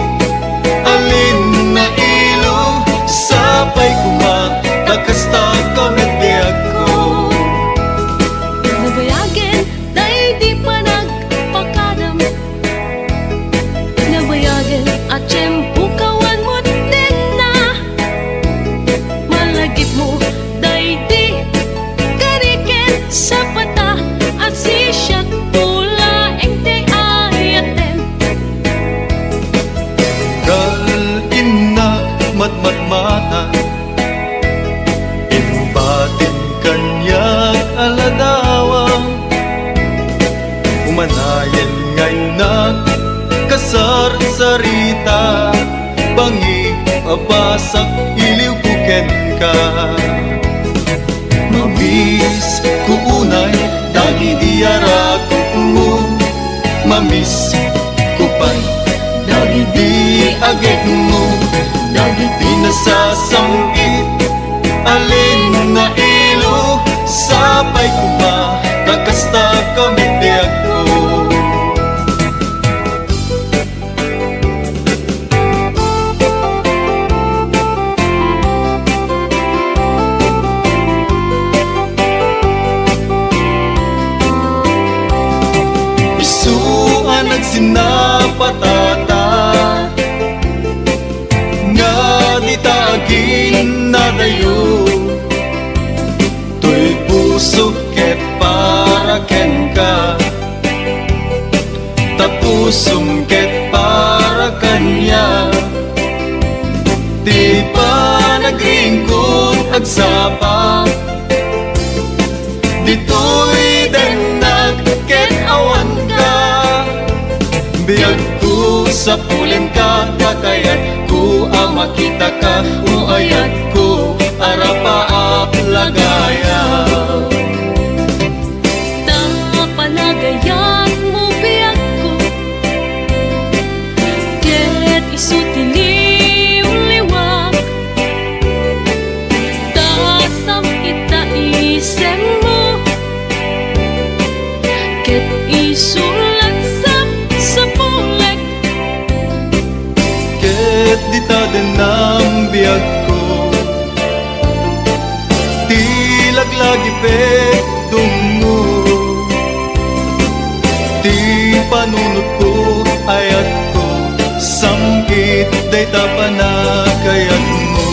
mata Imbatin kanyang aladawang Umanayan ngay na kasar sarita Bangi abasak iliw kuken ka Mamis kuunay dagi diarakot mo Mamis kupay dagi di agek mo Dagi di nasasangit alin na ilo Sapay ko ba kakasta kami diag ko Sinapatata nga di tagin na dayo Tuy puso ket para ken ka Tapusum ket para kanya Di pa nagringkot agsapa Dito'y denag ket awan ka Biyag ko sa pulen ka, kakayat ko ang makita ka Uayat ko, arapaap lagaya Panagayan mo biyag ko Ket isutiliw liwak Dasam kita isem mo Ket isulat sa pulek Ket di taden ng biyag ko Ti laglagi pekdong mo Ti panunod ko ayat ko Samkit day tapanagayat mo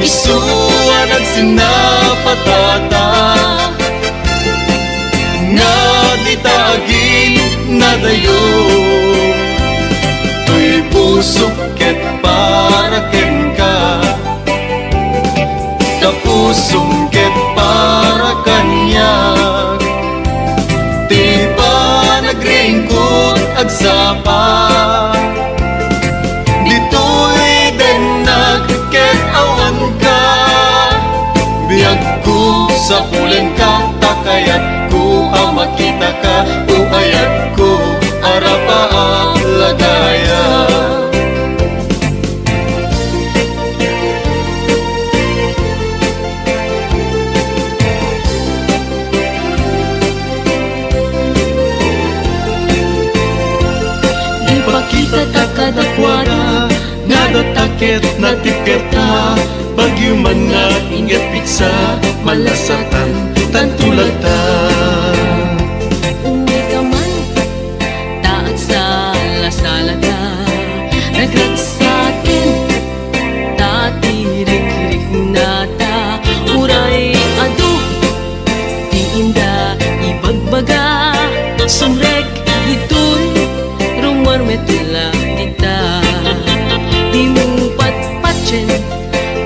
Isuan at sinapatata Nga di tagin na dayo Tuy pusok ket para ken ka Kapusong ket para kanya Di pa nagringkot agsapa Dito'y denag ket awan ka Biyag ko sa pulen ka Takayat ko ang makita ka Uayat ko arapaap lagaya Ipakita ta kadakwada Nadatakit na tiketa Bagyo man nga ingat piksa Malasatan tantulata Uwi ka man, taat sa lasalata Nagragsakin, tatirik-rik nata Uray ado, di inda ibagbaga Sumrek ito'y rumar metula kita Di mo patpatsin,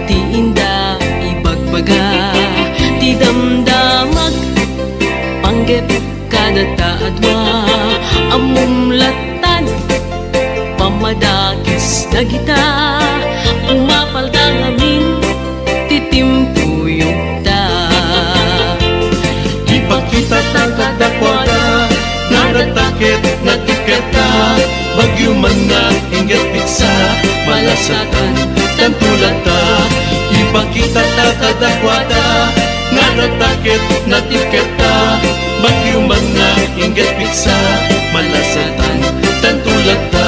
di inda ibagbaga Di damdamag, panggep kada taadwa Amumlatan, pamadakis na kita Umapal da ngamin, titimpuyog ta Ipakita ta kadakwada Nadatakit na tiketa Bagyo man nga ingat piksa Malasatan tantulata Ipakita ta kadakwada Nadatakit na tiketa Bagyo man nga ingat piksa Malasatan tantulata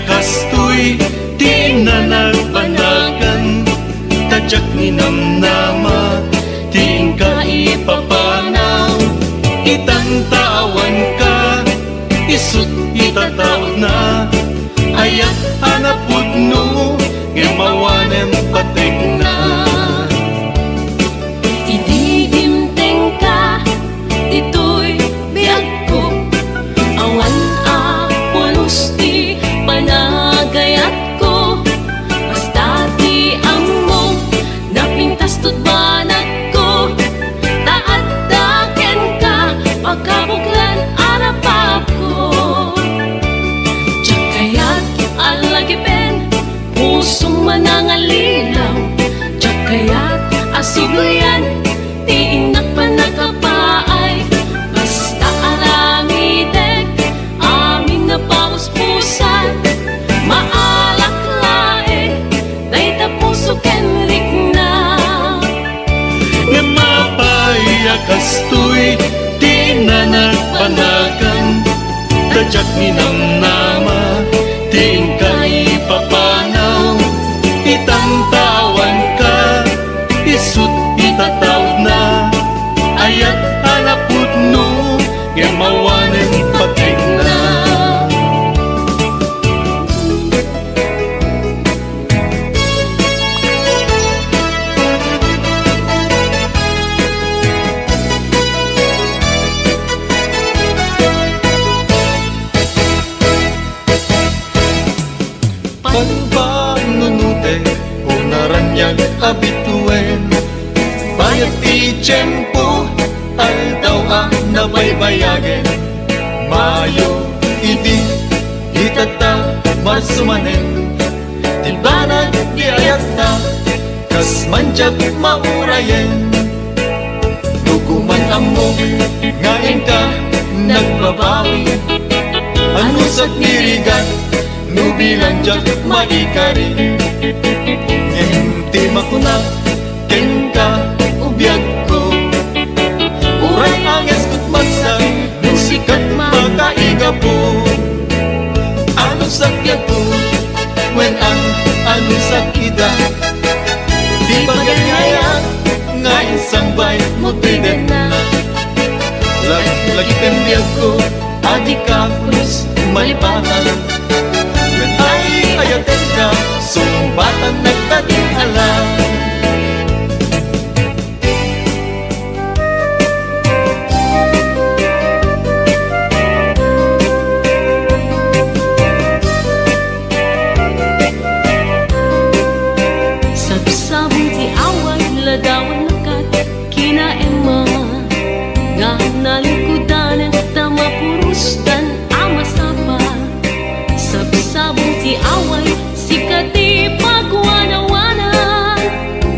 Kastoy di na nagpanagan Tadyak ni namnama Di ka ipapanaw Itantawan ka Isut itatawag na kastoy di nanagpanagan Tadyak ninang nama Ting kay papanaw Itantawan ka Isut itatawd na Ayat halaput no Gemawanan pagkik na Pagpanunute Unaran niyang abituen Bayat ti tiyempo Aldaw nabaybayagen Mayo idi Itata marsumanen Di banag di ayat na Kas manjak maurayen Duguman amok Ngayon ka nagbabawi Ano sa nirigan Nubilan jak maikari Ngenti makuna Kengka ubiyag ko Uray anges kut magsag Nusikat makaiga po Ano sakyag ko When ano sakida Di pagayayat Ngayon sambay mo tiden na Lagi pembiyag ko Adik ka plus malipatan Ay ayatin ka Sumbatan nagtating alam Sabsabong ti away ladawan nakat kinaema Nga nalikudan tama purustan amasapa Sabsabong ti away sikati pagwanawanan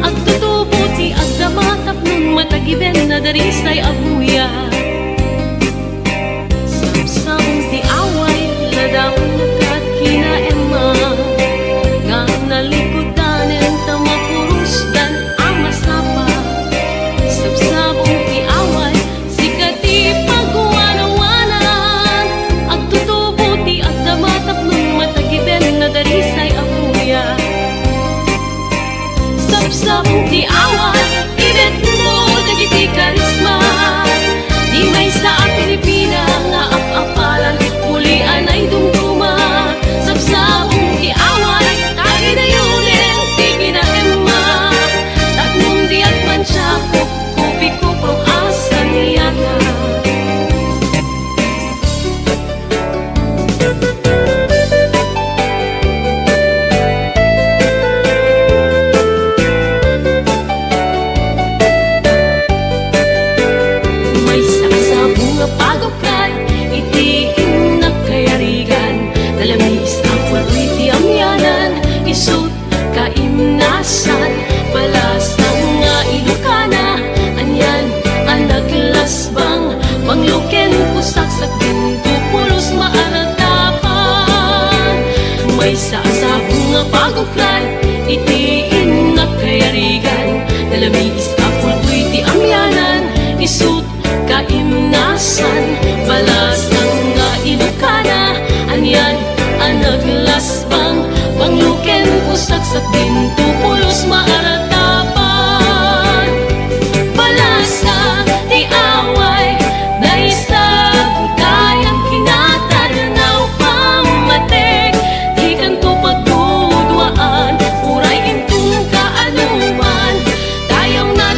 Agtutubo ti agdamatap nun matagiben na darisay abuya Sabsabong ti away ladawan nakat kinaema Nga nalikudan tama purustan amasapa Sabsabong ti away sikati pagwanawanan Agtutubo ti agdamatap nun matagiben na darisay abuya Sabsabong ti away ibet mo dagiti karisma Di may sa Pilipina nga apapalan Mulian ay dumduma Sabsabong ti away Tagi na yunin ti ginaema Tagnong di at mansya Kupi ko pro asan niyata May sakasabong nga pagukay Itihin na kayarigan Dalamis ang pulwi ti amyanan Isut kaimnasan Palasang nga ilukana Anyan ang naglasbang Mangluken pusaksak din Pupulos maaratapan May sakasabong nga pagukay Itihin na kayarigan Dalamis ang pulwi ti amyanan Isut kaimnasan Balasang nga ilukana Anyan ang naglasbang Pangluken pusaksak din Tupulos maaratapan Balasa ti away Na isa budayang kinataranaw pamatek Di kanto pagdudwaan Uray intong kaanuman Tayaw na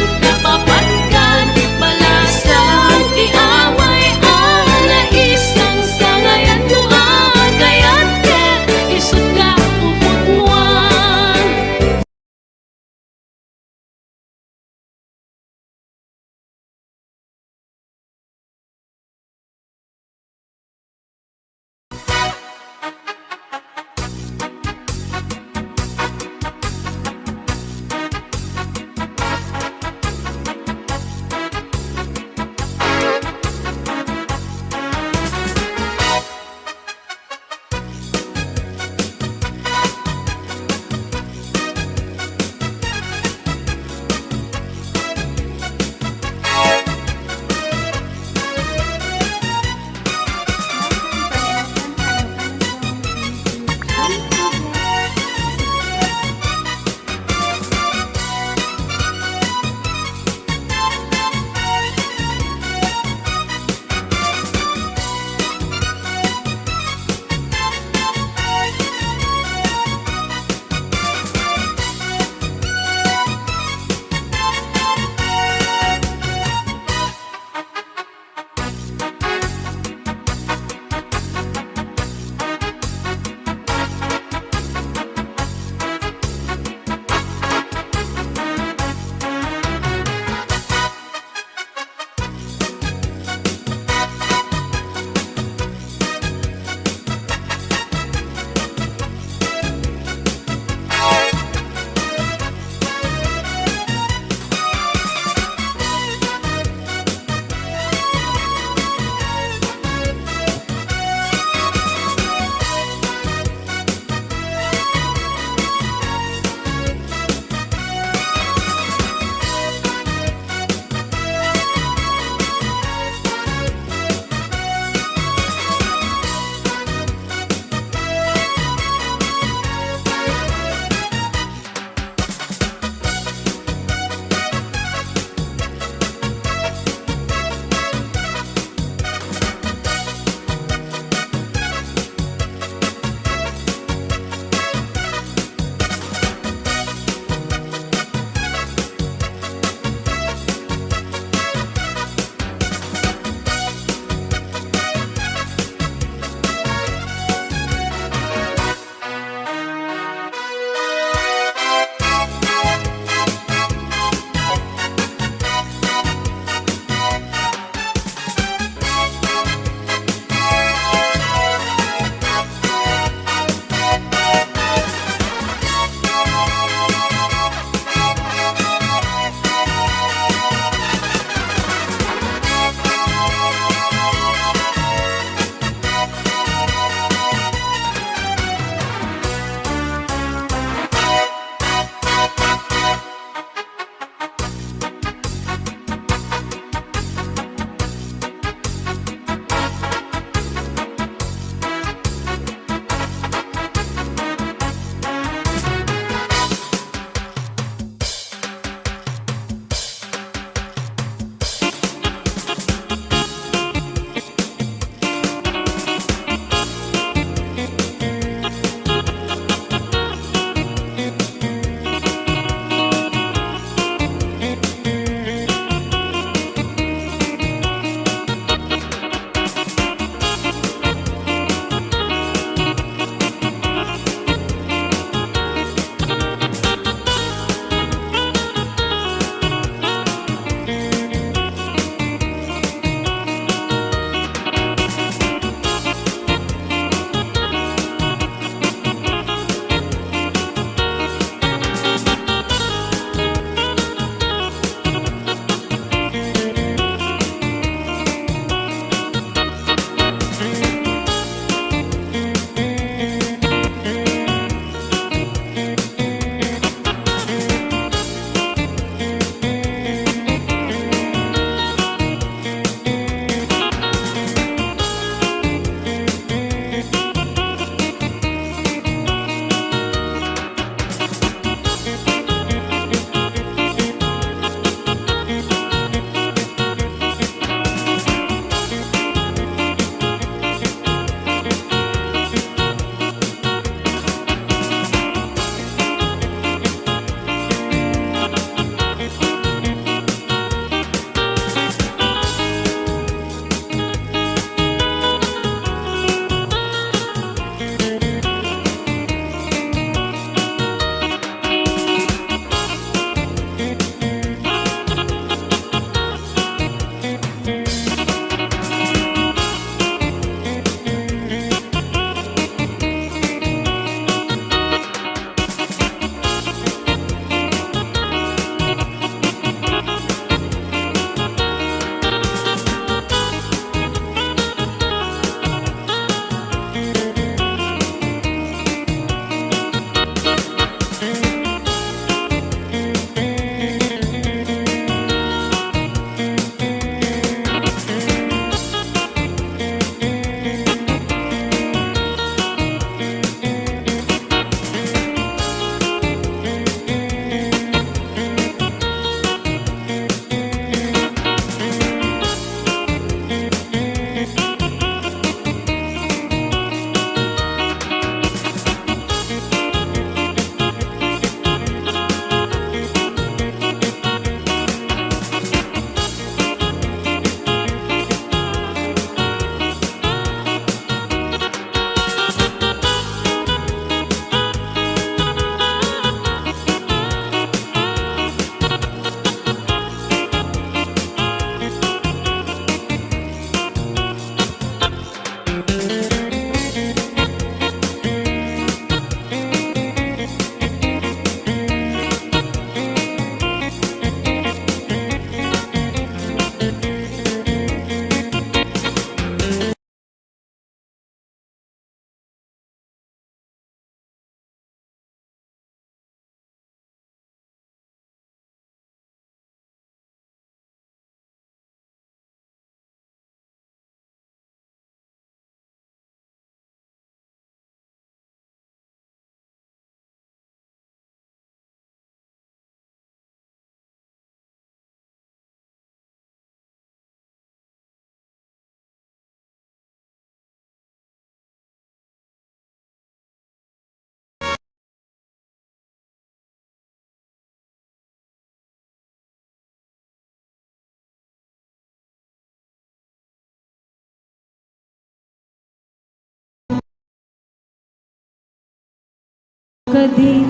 Kadi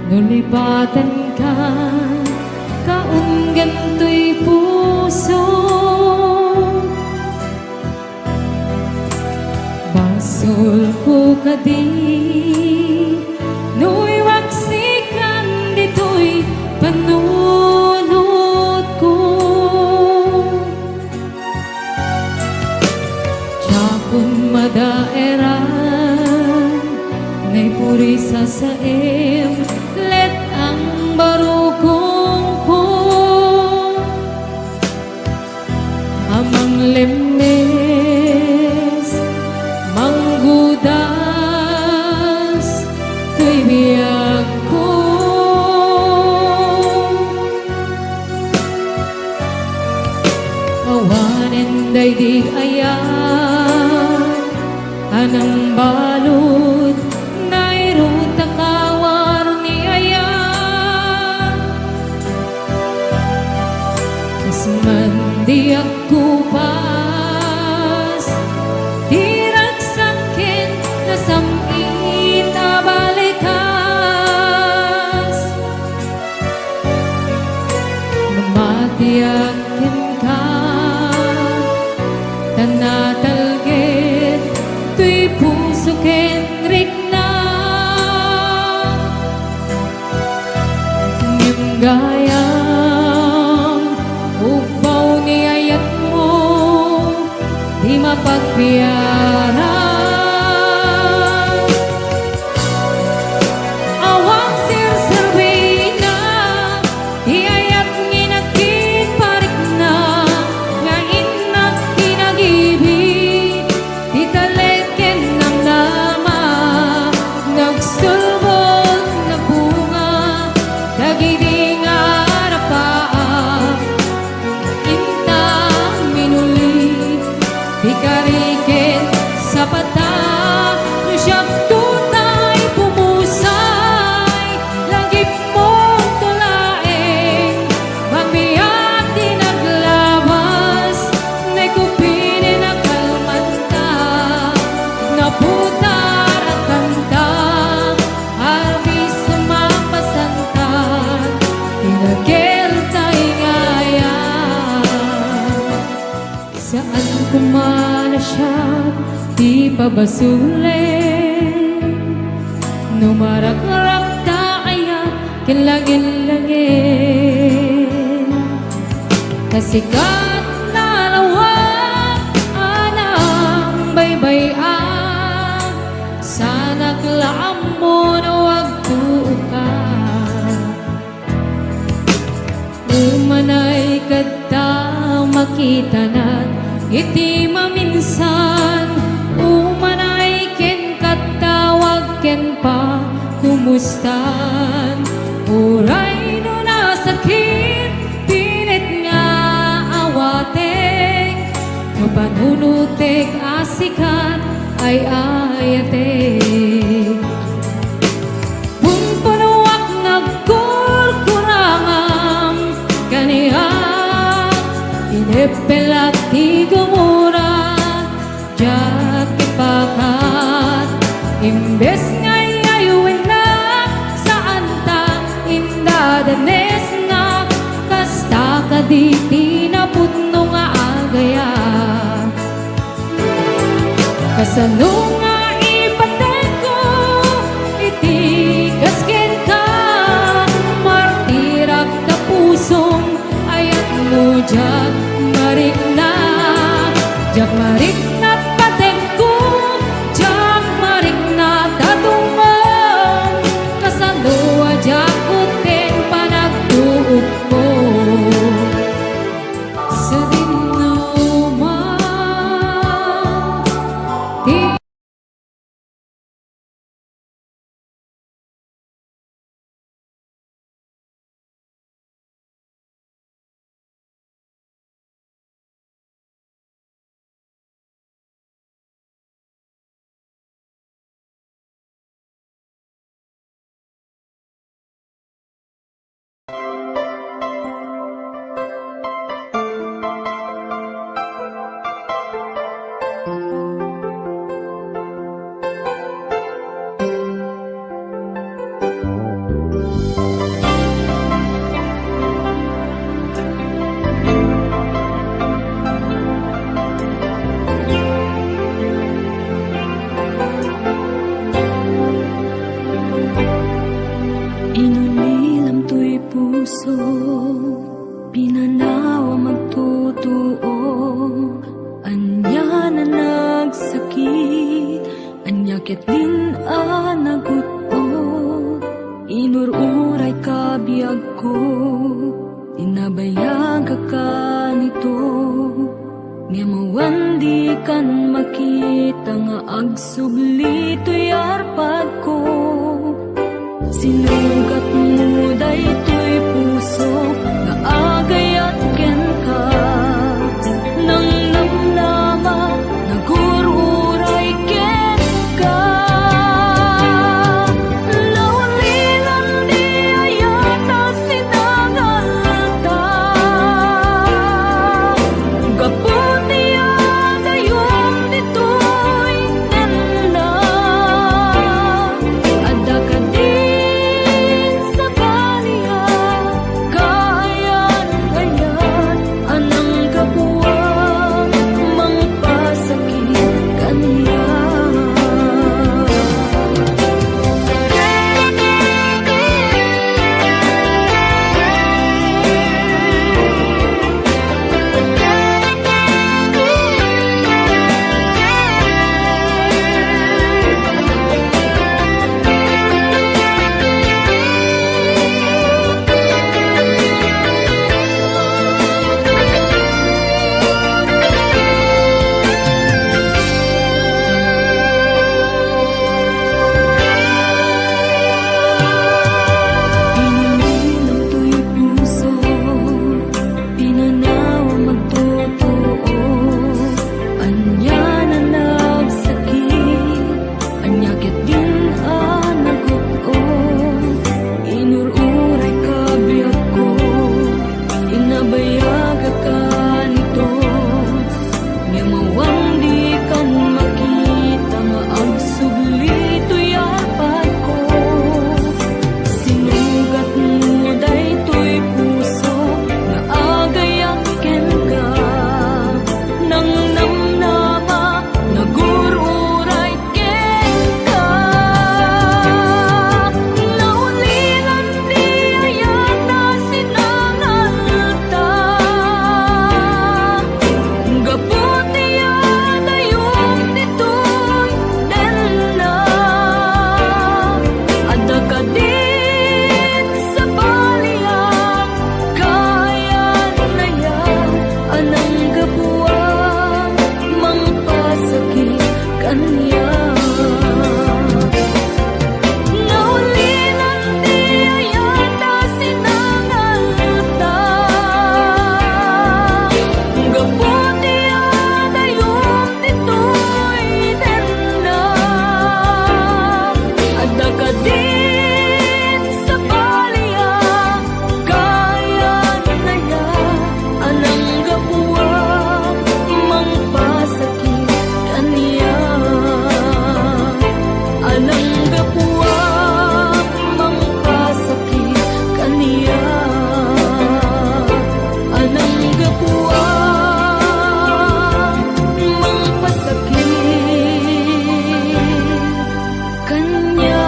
nulibatan ka kaun ganto'y puso basol ko kadi nu'y waksikan dito'y panunod ko Tiyakon madaeran ngay puri sa saim let ang barukong ko amang lemes manggudas tuy biyag ko awanen daydig ayan anang balod nairuta kawar ni ayan mas mandi ako pas dirag sakin nasamit abalikas mamatiyakin ka tanatalgit tuy puso ken rikna gayang upaw ni ayat mo di mapagpiyara awang sirserbi na di ayat nginagkit parik na nga inak kinagibig di taleken ng nama nagsulbot na bunga dagidi Ikarikin sa pata siyang tunay pumusay lagip mong tulaing magbiyak di naglabas na kupinin ang kalmanta naputar ang kanta arbis sa mapasantan tinagil tayo saan kumana siya di pabasulin numarak-rak taaya kilagin-lagin kasikat na lawak anang baybay-an sana klaam mo na wag tuuka umanay kadta makita na iti maminsan umanay ken katawag ken pa kumustan uray no nasakit pilit nga awatek mapanunutek asikan ay ayatek pumpunuak nagkurkurangam kaniyak inepelat ti gumura jak ipakat imbes ngay ayuin na saan ta indadanes nga kasta ka di tinaputno nga agaya kasano nga ipatek ko iti gasken ka martirak ka pusong ayat mo jak marik na jak marik na patek ko jak marik na tatungong kasano jak uten panagtuog ko sa dinuman agsubli to'y arpad ko. Sinugat mo daytoy puso nga agay at ken ka. Nang namnama nagururay ken ka. Laulilan di ayata sinangalta. Gaputi adayom ditoy nanda. Adda ka din sa baliya, kayan-ayan anang kabuwang mangpasakit kaniya. Ininom to'y puso, pinanawa magtotoo. Anya na nagsakit, anya ket din naguko. Inururay ka biyag ko, inabayag ka nito. Nyamawang di kan makita, maagsubli to'y arpad ko. Sinugat mo daytoy puso nga agay at ken ka. Nang namnama nagururay ken ka. Naulilan di ayata sinangalta. Gaputi adayom ditoy nanda. Adda ka din sa baliya, kayan-ayan anang gabuwang mangpasakit kaniya. Naulilan di ayata sinangalta. Gaputi adayom ditoy nanda. Adda ka din sa baliya, kayan-ayan anang gabuwang mangpasakit kaniya. Anang gabuwang mangpasakit kaniya. Anang gabuwang mangpasakit kaniya.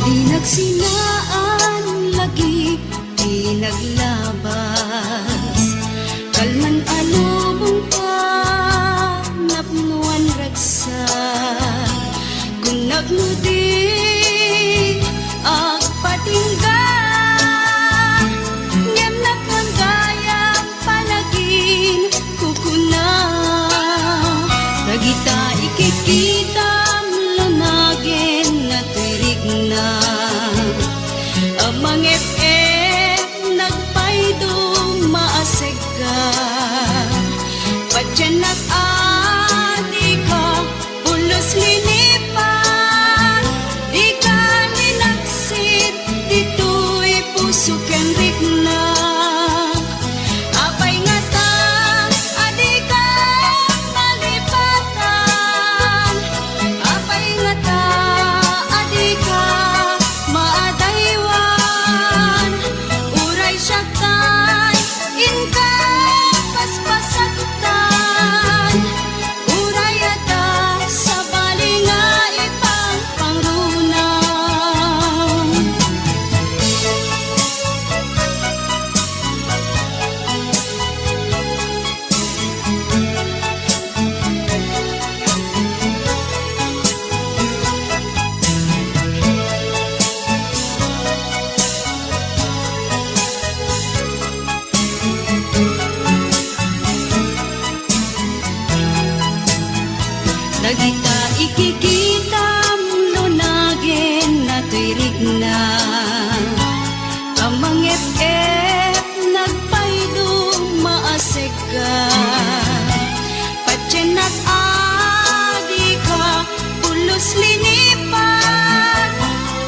Di nagsinaan lagi, di naglabas. Kalman alubong pa, napnuan ragsa. Kung nagnudi, agpatingga. Ngem nakangayang palagin, kukuna. Nagita ikikita, lunagin na tirig na. Amang FM nagpaydo maaseg ka. ka. Patyan at adi ka, pulos linipan,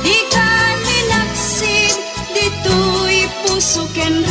di ka minaksid, dito'y puso ken